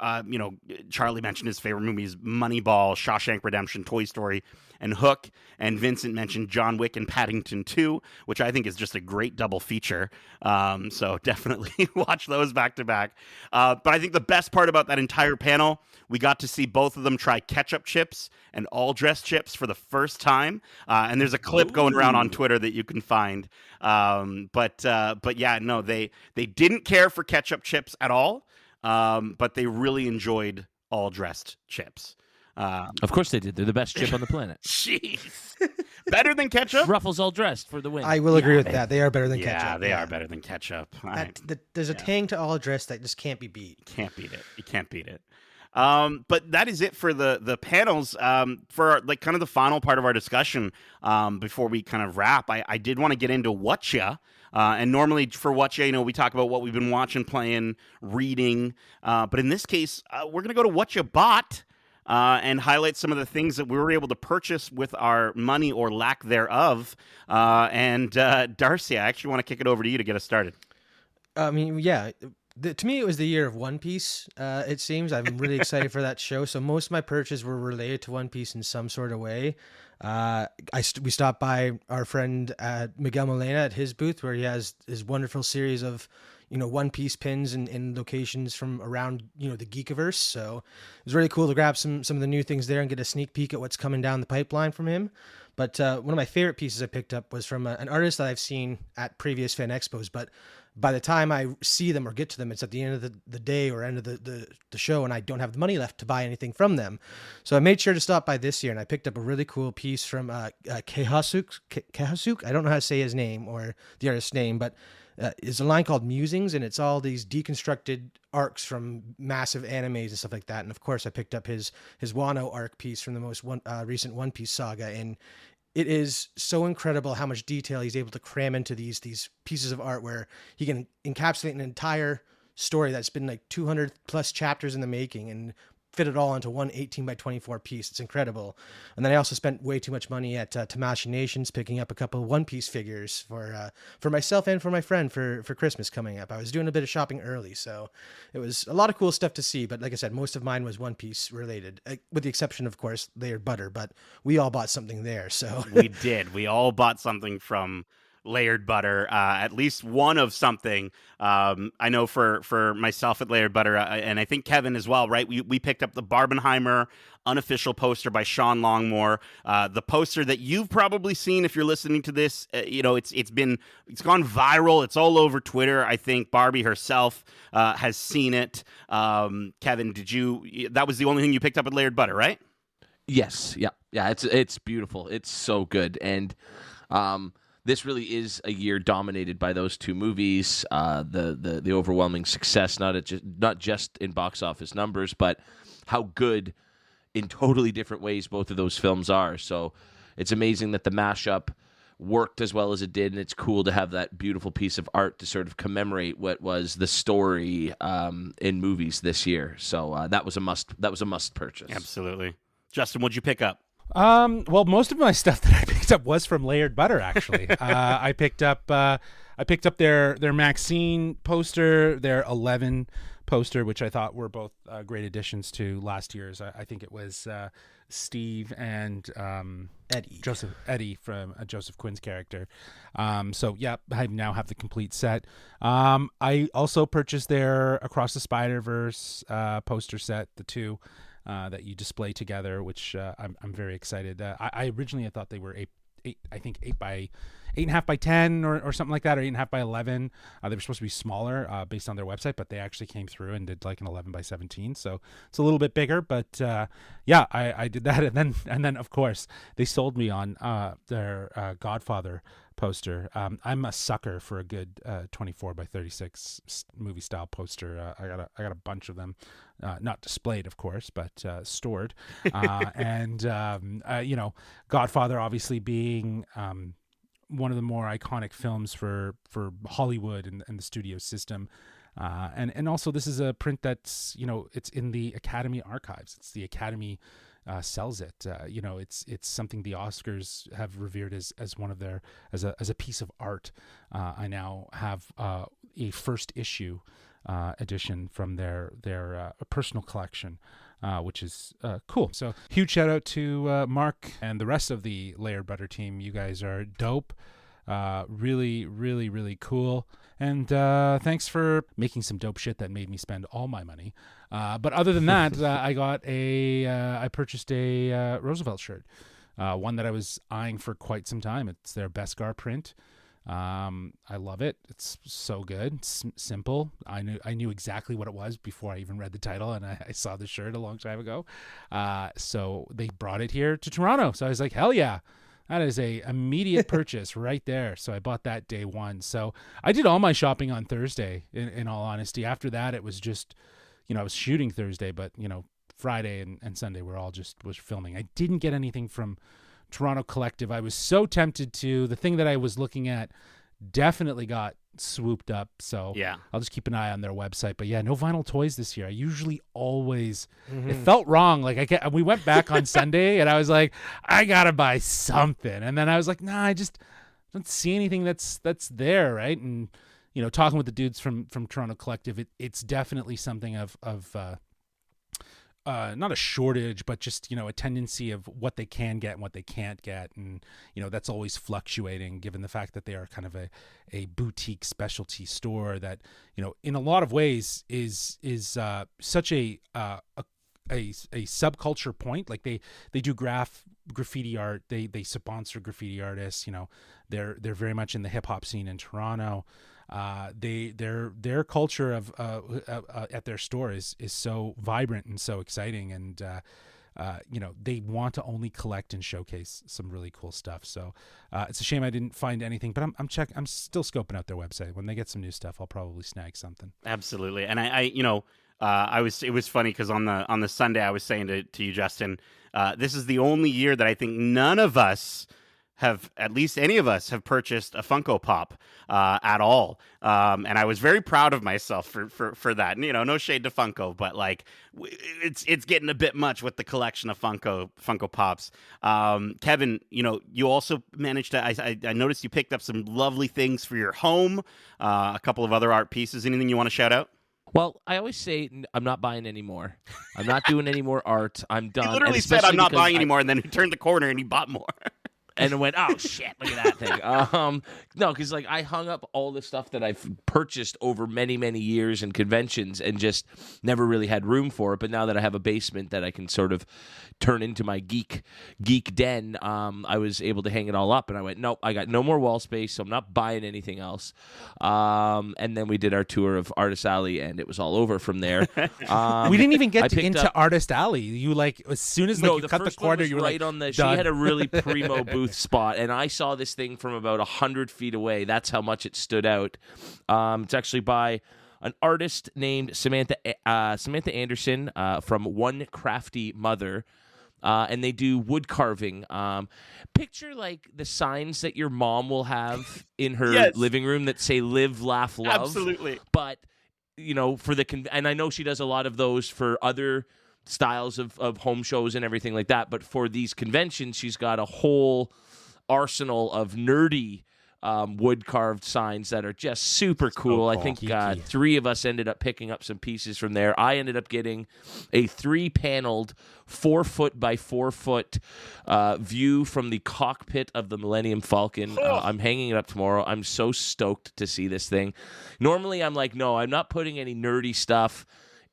Charlie mentioned his favorite movies: Moneyball, Shawshank Redemption, Toy Story, and Hook. And Vincent mentioned John Wick and Paddington 2, which I think is just a great double feature. So definitely watch those back to back. But I think the best part about that entire panel, we got to see both of them try ketchup chips and all-dressed chips for the first time. And there's a clip going around on Twitter that you can find. But yeah, no, they didn't care for ketchup chips at all, but they really enjoyed all-dressed chips. Of course they did. They're the best chip on the planet. Jeez. Better than ketchup? Ruffles all dressed for the win. I will agree with that. They are better than ketchup. Yeah, they are better than ketchup. There's a tang to all dress that just can't be beat. Can't beat it. You can't beat it. But that is it for the panels. For kind of the final part of our discussion, before we kind of wrap, I did want to get into Whatcha. And normally for Whatcha, we talk about what we've been watching, playing, reading. But in this case, we're going to go to Whatcha Bought. And highlight some of the things that we were able to purchase with our money or lack thereof. And Darcy, I actually want to kick it over to you to get us started. I mean, yeah. To me, it was the year of One Piece, it seems. I'm really excited for that show. So most of my purchases were related to One Piece in some sort of way. We stopped by our friend Miguel Molina at his booth, where he has his wonderful series of One Piece pins in locations from around, the Geekiverse. So it was really cool to grab some of the new things there and get a sneak peek at what's coming down the pipeline from him. But one of my favorite pieces I picked up was from an artist that I've seen at previous fan expos, but by the time I see them or get to them, it's at the end of the day or end of the show, and I don't have the money left to buy anything from them. So I made sure to stop by this year, and I picked up a really cool piece from Kehasuk. I don't know how to say his name or the artist's name, but it's a line called Musings, and it's all these deconstructed arcs from massive animes and stuff like that. And of course, I picked up his Wano arc piece from the most recent One Piece saga, and it is so incredible how much detail he's able to cram into these pieces of art, where he can encapsulate an entire story that's been like 200 plus chapters in the making and fit it all into one 18 by 24 piece. It's incredible. And then I also spent way too much money at Tamashii Nations picking up a couple of One Piece figures for myself and for my friend for Christmas coming up. I was doing a bit of shopping early, so it was a lot of cool stuff to see. But like I said, most of mine was One Piece related, with the exception, of course, Layered Butter. But we all bought something there. So We did. We all bought something from Layered Butter, at least one of something. I know for myself at Layered Butter, and I think Kevin as well, right? We picked up the Barbenheimer unofficial poster by Sean Longmore, the poster that you've probably seen if you're listening to this. It's gone viral. It's all over Twitter. I think Barbie herself has seen it. Kevin, that was the only thing you picked up at Layered Butter, right? Yes, yeah. It's beautiful. It's so good, and this really is a year dominated by those two movies. The overwhelming success, not just in box office numbers, but how good in totally different ways both of those films are. So it's amazing that the mashup worked as well as it did, and it's cool to have that beautiful piece of art to sort of commemorate what was the story in movies this year. So that was a must purchase. Absolutely. Justin, what'd you pick up? Well, most of my stuff that I picked up was from Layered Butter, actually. I picked up their Maxine poster, their 11 poster, which I thought were both great additions to last year's. I think it was Steve and Eddie from Joseph Quinn's character. So yeah, I now have the complete set. I also purchased their Across the Spider-Verse poster set, the two that you display together, which I'm very excited. I originally thought they were 8.5 by 10 or something like that, or 8.5 by 11. They were supposed to be smaller based on their website, but they actually came through and did like an 11 by 17. So it's a little bit bigger, but yeah, I did that, and then of course they sold me on their Godfather poster. I'm a sucker for a good 24 by 36 movie style poster. I got a bunch of them, not displayed, of course, but stored. And Godfather obviously being one of the more iconic films for Hollywood and the studio system. And also this is a print that's, it's in the Academy archives. It's the Academy sells it. It's something the Oscars have revered as one of their, as a piece of art. I now have a first issue edition from their personal collection, which is cool. So huge shout out to Mark and the rest of the Layered Butter team. You guys are dope. Really, really, really cool. And thanks for making some dope shit that made me spend all my money. But other than that, I purchased a Roosevelt shirt, one that I was eyeing for quite some time. It's their Beskar print. I love it. It's so good. It's simple. I knew exactly what it was before I even read the title, and I saw the shirt a long time ago. So they brought it here to Toronto. So I was like, hell yeah. That is a immediate purchase right there. So I bought that day one. So I did all my shopping on Thursday, in all honesty. After that, it was just, I was shooting Thursday, but, Friday and Sunday was filming. I didn't get anything from Toronto Collective. I was so tempted to. The thing that I was looking at definitely got swooped up. So yeah, I'll just keep an eye on their website. But yeah, no vinyl toys this year. I usually always, it felt wrong. Like we went back on Sunday and I was like, I gotta buy something. And then I was like, nah, I just don't see anything that's there. Right. And, talking with the dudes from Toronto Collective, it's definitely something of not a shortage, but just, a tendency of what they can get and what they can't get. And, that's always fluctuating given the fact that they are kind of a boutique specialty store that, in a lot of ways is such a subculture point. Like they do graffiti art. They sponsor graffiti artists. You know, they're very much in the hip hop scene in Toronto. Their culture of at their store is so vibrant and so exciting, and you know, they want to only collect and showcase some really cool stuff. So it's a shame I didn't find anything, but I'm still scoping out their website. When they get some new stuff, I'll probably snag something. Absolutely. And I you know, it was funny because on the Sunday I was saying to you, Justin, this is the only year that I think none of us have, at least any of us, have purchased a Funko Pop at all. And I was very proud of myself for that. And, you know, no shade to Funko, but like it's getting a bit much with the collection of Funko Pops. Kevin, you know, you also managed to, I noticed you picked up some lovely things for your home, a couple of other art pieces. Anything you want to shout out? Well, I always say I'm not buying anymore. I'm not doing any more art. I'm done. He literally said I'm not buying anymore, and then he turned the corner and he bought more. And it went, oh shit, look at that thing. No, because like I hung up all the stuff that I've purchased over many, many years and conventions and just never really had room for it. But now that I have a basement that I can sort of turn into my geek den, I was able to hang it all up. And I went, nope, I got no more wall space, so I'm not buying anything else. And then we did our tour of Artist Alley, and it was all over from there. We didn't even get into Artist Alley. You like, as soon as like, you cut the corner, you were right like, on the. done. She had a really primo booth spot, and I saw this thing from about 100 feet away. That's how much it stood out. It's actually by an artist named Samantha Anderson from One Crafty Mother. And they do wood carving. Picture like the signs that your mom will have in her Yes. living room that say "Live, Laugh, Love." Absolutely. But you know, for the and I know she does a lot of those for other styles of home shows and everything like that. But for these conventions, she's got a whole arsenal of nerdy wood carved signs that are just super cool. I think Geeky. 3 of us ended up picking up some pieces from there. I ended up getting a 3-paneled 4-foot by 4-foot view from the cockpit of the Millennium Falcon. I'm hanging it up tomorrow. I'm so stoked to see this thing. Normally I'm like, no, I'm not putting any nerdy stuff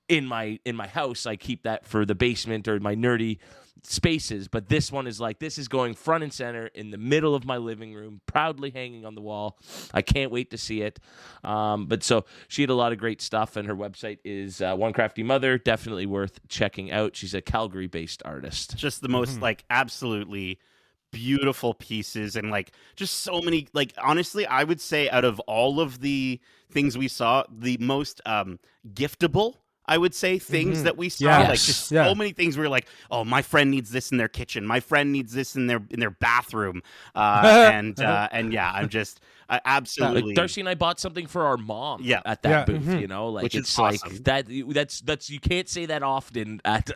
in my house. I keep that for the basement or my nerdy spaces, but this one is like, this is going front and center in the middle of my living room, proudly hanging on the wall. I can't wait to see it. But so she had a lot of great stuff, and her website is One Crafty Mother. Definitely worth checking out. She's a Calgary-based artist. Just the most like absolutely beautiful pieces, and like just so many, like honestly I would say out of all of the things we saw, the most giftable, I would say, things that we saw. Yes. Like just so many things where like, oh, my friend needs this in their kitchen, my friend needs this in their bathroom, and yeah, I absolutely. Like Darcy and I bought something for our mom at that booth, you know, like Which is it's awesome. like that's you can't say that often at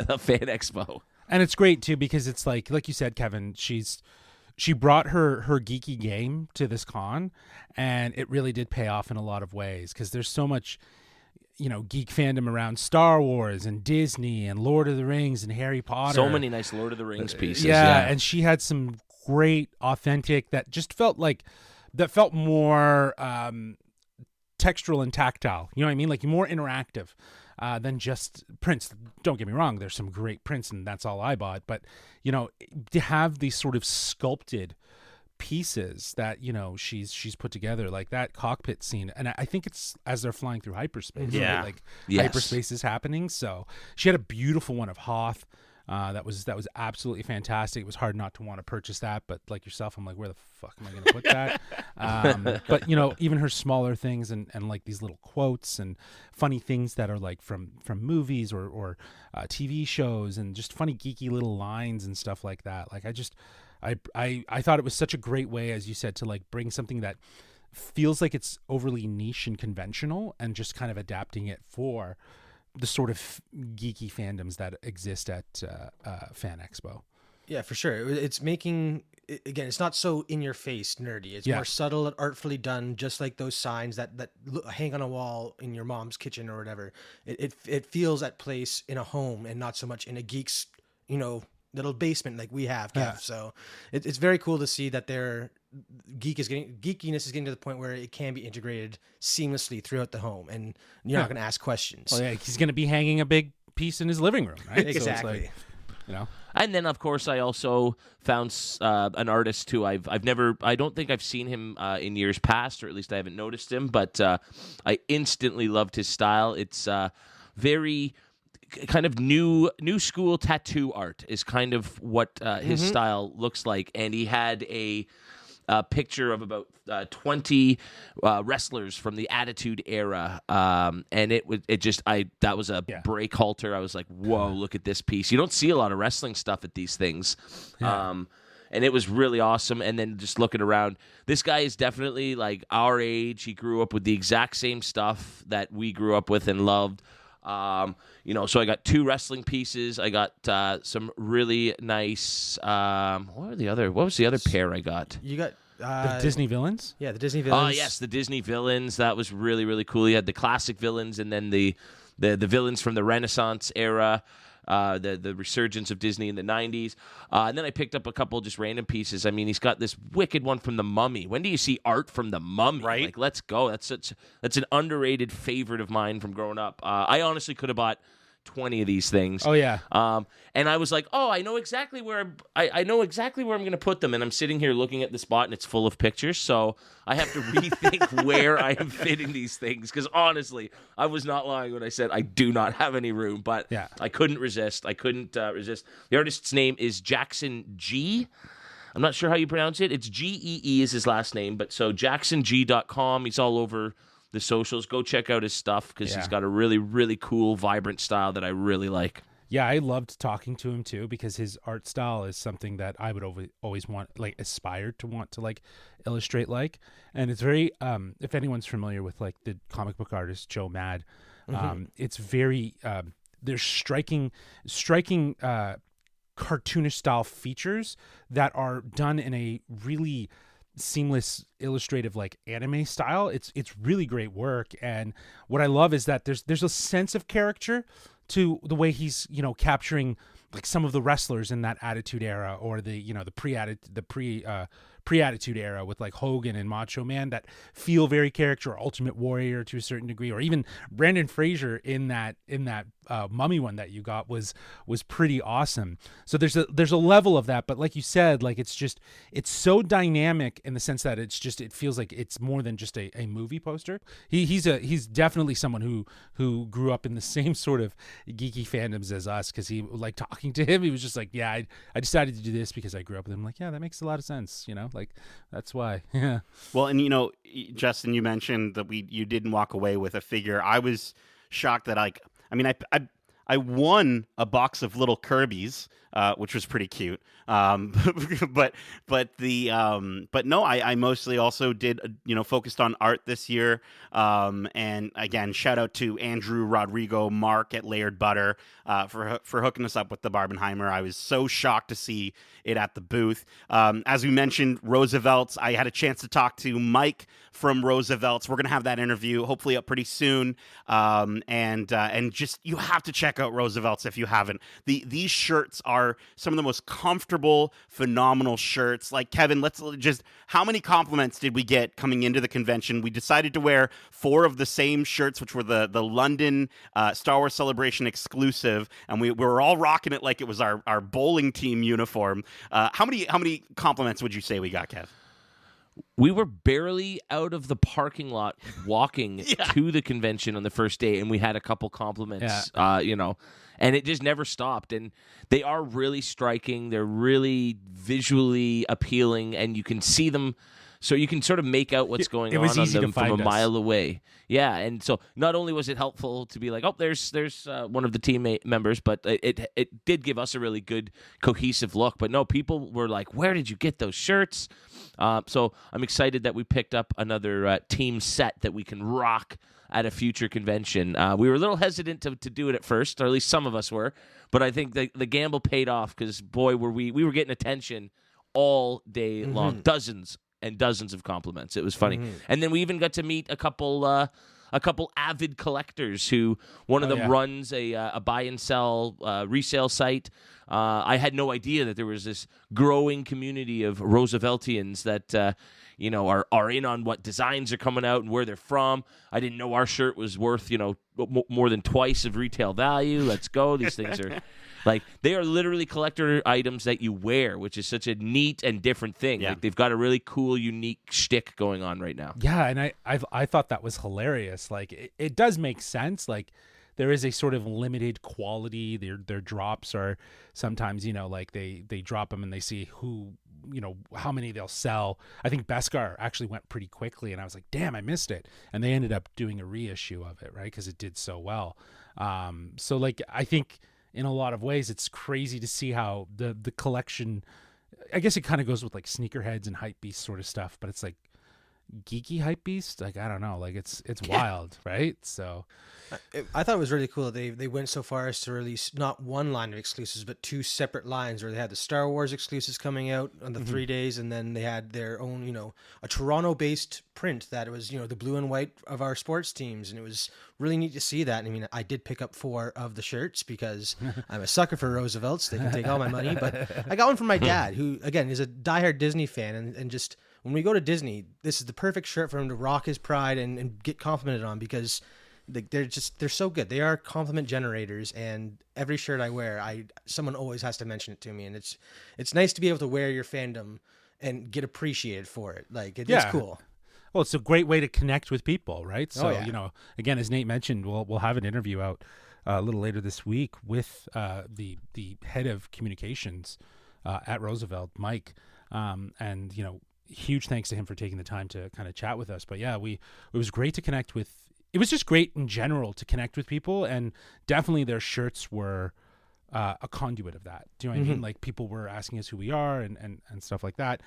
a fan expo. And it's great too, because it's like you said, Kevin, she brought her geeky game to this con, and it really did pay off in a lot of ways, because there's so much, you know, geek fandom around Star Wars and Disney and Lord of the Rings and Harry Potter. So many nice Lord of the Rings pieces. And she had some great, authentic, that just felt more textural and tactile. You know what I mean? Like more interactive than just prints. Don't get me wrong, there's some great prints, and that's all I bought. But, you know, to have these sort of sculpted pieces that, you know, she's put together, like that cockpit scene, and I think it's as they're flying through hyperspace, right? Like hyperspace is happening. So she had a beautiful one of Hoth that was absolutely fantastic. It was hard not to want to purchase that, but like yourself, I'm like, where the fuck am I going to put that? But you know, even her smaller things and like these little quotes and funny things that are like from movies or TV shows, and just funny geeky little lines and stuff like that. Like I thought it was such a great way, as you said, to like bring something that feels like it's overly niche and conventional, and just kind of adapting it for the sort of geeky fandoms that exist at Fan Expo. Yeah, for sure. It's making, again, it's not so in your face nerdy. It's more subtle and artfully done, just like those signs that hang on a wall in your mom's kitchen or whatever. It feels at place in a home, and not so much in a geek's, you know, little basement like we have, Kev. Yeah. So it's very cool to see that their geekiness is getting to the point where it can be integrated seamlessly throughout the home, and you're not going to ask questions. Well, yeah, he's going to be hanging a big piece in his living room, right? Exactly. You know. And then, of course, I also found an artist who I don't think I've seen him in years past, or at least I haven't noticed him, but I instantly loved his style. It's very kind of new school tattoo art is kind of what his style looks like. And he had a picture of about 20 wrestlers from the Attitude Era, and that was a break halter. I was like, whoa, look at this piece. You don't see a lot of wrestling stuff at these things. And it was really awesome. And then just looking around, this guy is definitely like our age. He grew up with the exact same stuff that we grew up with and loved. So I got 2 wrestling pieces. I got some really nice. What was the other pair I got? You got The Disney villains? Yeah, the Disney villains. Oh, yes, the Disney villains. That was really, really cool. You had the classic villains and then the villains from the Renaissance era, the resurgence of Disney in the 90s. And then I picked up a couple just random pieces. I mean, he's got this wicked one from The Mummy. When do you see art from The Mummy? Right. Like, let's go. That's an underrated favorite of mine from growing up. I honestly could have bought 20 of these things. Oh, yeah. And I was like, I know exactly where I'm going to put them. And I'm sitting here looking at the spot, and it's full of pictures. So I have to rethink where I am fitting these things. Because honestly, I was not lying when I said I do not have any room. But I couldn't resist. The artist's name is Jackson G. I'm not sure how you pronounce it. It's G-E-E is his last name. But so jacksong.com. He's all over the socials. Go check out his stuff because he's got a really, really cool, vibrant style that I really like. Yeah, I loved talking to him too because his art style is something that I would always want, like, aspired to want to like illustrate like. And it's very, if anyone's familiar with like the comic book artist Joe Mad, it's very, there's striking cartoonish style features that are done in a really seamless illustrative like anime style. It's really great work, and what I love is that there's a sense of character to the way he's capturing like some of the wrestlers in that Attitude Era or the pre-Attitude Era with like Hogan and Macho Man that feel very character, or Ultimate Warrior to a certain degree, or even Brandon Fraser in that Mummy one that you got was pretty awesome. So there's a level of that, but like you said, like it's so dynamic in the sense that it feels like it's more than just a movie poster. He's definitely someone who grew up in the same sort of geeky fandoms as us, because he, like, talking to him, he was just like, I decided to do this because I grew up with him. I'm like, yeah, that makes a lot of sense, like that's why. Yeah. Well, and Justin, you mentioned that you didn't walk away with a figure. I was shocked that I won a box of little Kirby's, which was pretty cute. But no, I mostly also did focused on art this year. And again, shout out to Andrew, Rodrigo, Mark at Layered Butter for hooking us up with the Barbenheimer. I was so shocked to see it at the booth. As we mentioned, Roosevelt's. I had a chance to talk to Mike from Roosevelt's. We're gonna have that interview hopefully up pretty soon. And just, you have to check out Roosevelt's if you haven't. These shirts are some of the most comfortable, phenomenal shirts. Like, Kevin, how many compliments did we get coming into the convention? We decided to wear 4 of the same shirts, which were the London Star Wars Celebration exclusive, and we were all rocking it like it was our bowling team uniform. How many compliments would you say we got, Kev? We were barely out of the parking lot walking to the convention on the first day, and we had a couple compliments, and it just never stopped. And they are really striking. They're really visually appealing, and you can see them. So you can sort of make out what's going on them from a mile away. Yeah, and so not only was it helpful to be like, oh, there's one of the teammate members, but it did give us a really good cohesive look. But no, people were like, where did you get those shirts? So I'm excited that we picked up another team set that we can rock at a future convention. We were a little hesitant to do it at first, or at least some of us were, but I think the gamble paid off because, boy, we were getting attention all day long, dozens and dozens of compliments. It was funny. And then we even got to meet a couple avid collectors who one of them runs a buy and sell resale site. I had no idea that there was this growing community of Rooseveltians that are in on what designs are coming out and where they're from. I didn't know our shirt was worth more than twice of retail value. Let's go. These things are like, they are literally collector items that you wear, which is such a neat and different thing. Yeah. Like, they've got a really cool, unique shtick going on right now. Yeah, and I thought that was hilarious. Like, it does make sense. Like, there is a sort of limited quality. Their drops are sometimes, like they drop them and they see who, how many they'll sell. I think Beskar actually went pretty quickly, and I was like, damn, I missed it. And they ended up doing a reissue of it, right? Because it did so well. So like, I think in a lot of ways, it's crazy to see how the collection, I guess it kind of goes with like sneakerheads and hype beast sort of stuff, but it's like geeky hype beast. Like, I don't know, like it's wild, right? So I thought it was really cool. They went so far as to release not one line of exclusives, but two separate lines, where they had the Star Wars exclusives coming out on the 3 days, and then they had their own, a Toronto-based print that was, the blue and white of our sports teams, and it was really neat to see that. I mean, I did pick up 4 of the shirts because I'm a sucker for Roosevelts. They can take all my money, but I got one from my dad, who again is a diehard Disney fan, and just when we go to Disney, this is the perfect shirt for him to rock his pride and get complimented on, because they're so good. They are compliment generators, and every shirt I wear, someone always has to mention it to me, and it's nice to be able to wear your fandom and get appreciated for it. Like, it's cool. Well, it's a great way to connect with people, right? So, yeah. Again, as Nate mentioned, we'll have an interview out a little later this week with the head of communications at Roosevelt, Mike, and huge thanks to him for taking the time to kind of chat with us. But yeah, it was great to connect with. It was just great in general to connect with people, and definitely their shirts were a conduit of that. Do you know what I mean? Like, people were asking us who we are and stuff like that.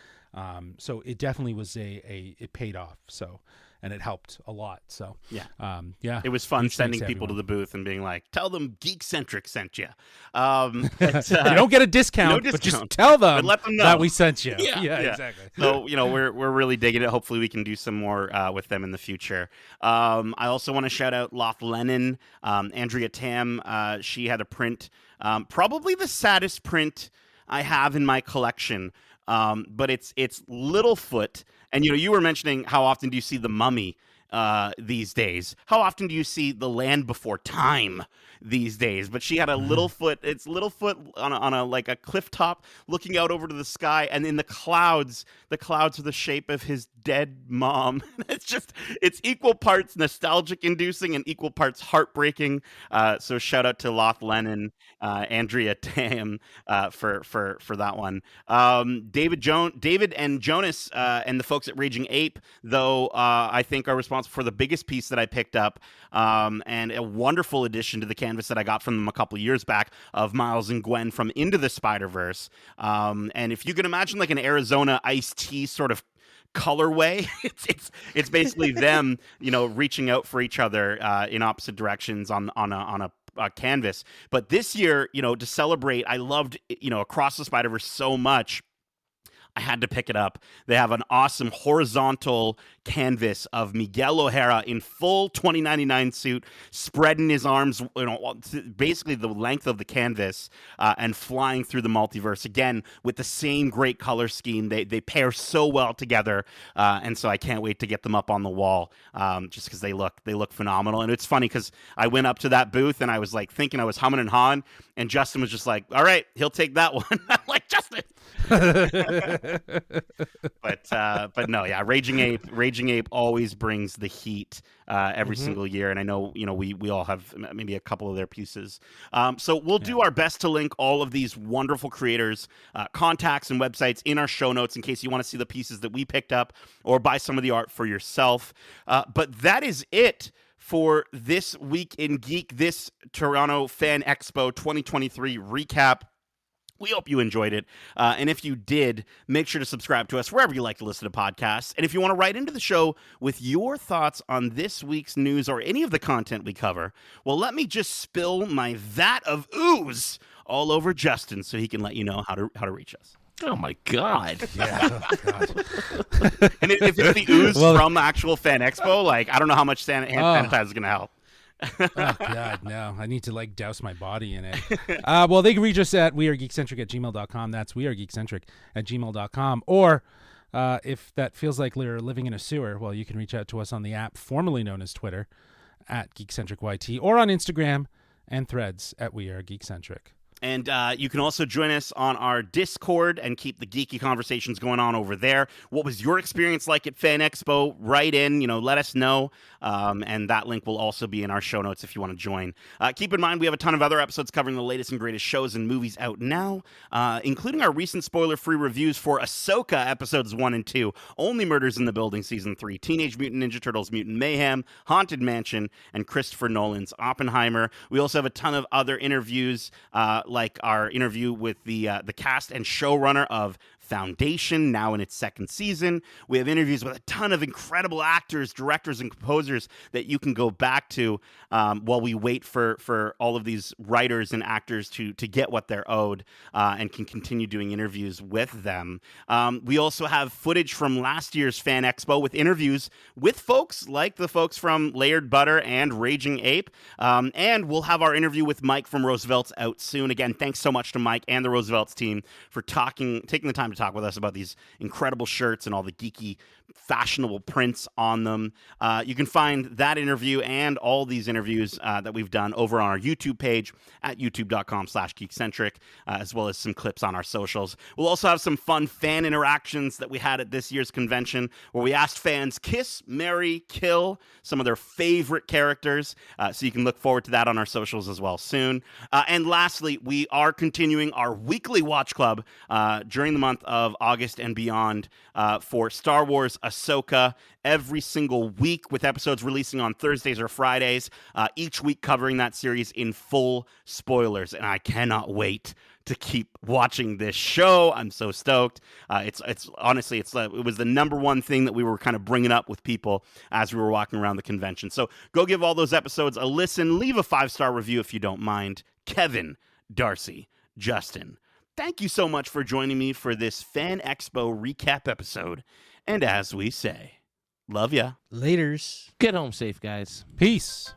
So it definitely was it paid off. So, and it helped a lot. So yeah, it was fun huge thanks sending people to the booth and being like, tell them Geekcentric sent you. You don't get a discount, but just tell them, but let them know that we sent you. Yeah. Exactly. So, we're really digging it. Hopefully we can do some more with them in the future. I also want to shout out Loth Lennon, Andrea Tam. She had a print, probably the saddest print I have in my collection. But it's Littlefoot. And, you were mentioning how often do you see the Mummy these days? How often do you see The Land Before Time these days? But she had a Littlefoot. It's Littlefoot on a like a cliff top looking out over to the sky, and in the clouds are the shape of his dead mom. It's equal parts nostalgic inducing and equal parts heartbreaking. So shout out to Loth Lennon, Andrea Tam, for that one. David and Jonas and the folks at Raging Ape, though, I think are responsible for the biggest piece that I picked up, and a wonderful addition to the canvas that I got from them a couple of years back of Miles and Gwen from Into the Spider-Verse. And if you can imagine like an Arizona iced tea sort of colorway, it's basically them, reaching out for each other in opposite directions on a canvas. But this year, to celebrate, I loved, Across the Spider-Verse so much, I had to pick it up. They have an awesome horizontal canvas of Miguel O'Hara in full 2099 suit, spreading his arms, basically the length of the canvas, and flying through the multiverse again with the same great color scheme. They pair so well together, and so I can't wait to get them up on the wall, just because they look phenomenal. And it's funny because I went up to that booth and I was like thinking I was humming and hawing, and Justin was just like, "All right, he'll take that one." I'm like, Justin. But no, yeah, Raging Ape always brings the heat every single year, and I know we all have maybe a couple of their pieces. So we'll do our best to link all of these wonderful creators' contacts and websites in our show notes in case you want to see the pieces that we picked up or buy some of the art for yourself. But that is it for this week in Geek, this Toronto Fan Expo 2023 recap. We hope you enjoyed it. And if you did, make sure to subscribe to us wherever you like to listen to podcasts. And if you want to write into the show with your thoughts on this week's news or any of the content we cover, well, let me just spill my vat of ooze all over Justin so he can let you know how to reach us. Oh, my God. Yeah. God. And if it's the ooze from the actual Fan Expo, like, I don't know how much hand sanitizer is going to help. Oh God, no! I need to like douse my body in it. Well, they can reach us at wearegeekcentric@gmail.com. That's wearegeekcentric@gmail.com. Or if that feels like you're living in a sewer, well, you can reach out to us on the app formerly known as Twitter at GeekcentricYT, or on Instagram and Threads at wearegeekcentric. And you can also join us on our Discord and keep the geeky conversations going on over there. What was your experience like at Fan Expo? Write in, let us know. And that link will also be in our show notes if you want to join. Keep in mind, we have a ton of other episodes covering the latest and greatest shows and movies out now, including our recent spoiler-free reviews for Ahsoka episodes 1 and 2, Only Murders in the Building season 3, Teenage Mutant Ninja Turtles Mutant Mayhem, Haunted Mansion, and Christopher Nolan's Oppenheimer. We also have a ton of other interviews, like our interview with the cast and showrunner of Foundation, now in its second season. We have interviews with a ton of incredible actors, directors, and composers that you can go back to while we wait for all of these writers and actors to get what they're owed, and can continue doing interviews with them. We also have footage from last year's Fan Expo with interviews with folks like the folks from Layered Butter and Raging Ape. And we'll have our interview with Mike from Roosevelt's out soon. Again, thanks so much to Mike and the Roosevelt's team for taking the time to talk with us about these incredible shirts and all the geeky, fashionable prints on them. You can find that interview and all these interviews that we've done over on our YouTube page at youtube.com/geekcentric, as well as some clips on our socials. We'll also have some fun fan interactions that we had at this year's convention, where we asked fans kiss, marry, kill some of their favorite characters. So you can look forward to that on our socials as well soon. And lastly, we are continuing our weekly watch club during the month of August and beyond for Star Wars Ahsoka, every single week, with episodes releasing on Thursdays or Fridays, each week covering that series in full spoilers. And I cannot wait to keep watching this show. I'm so stoked. It's honestly, it was the number one thing that we were kind of bringing up with people as we were walking around the convention. So go give all those episodes a listen. Leave a 5-star review if you don't mind. Kevin, Darcy, Justin, thank you so much for joining me for this Fan Expo recap episode. And as we say, love ya. Laters. Get home safe, guys. Peace.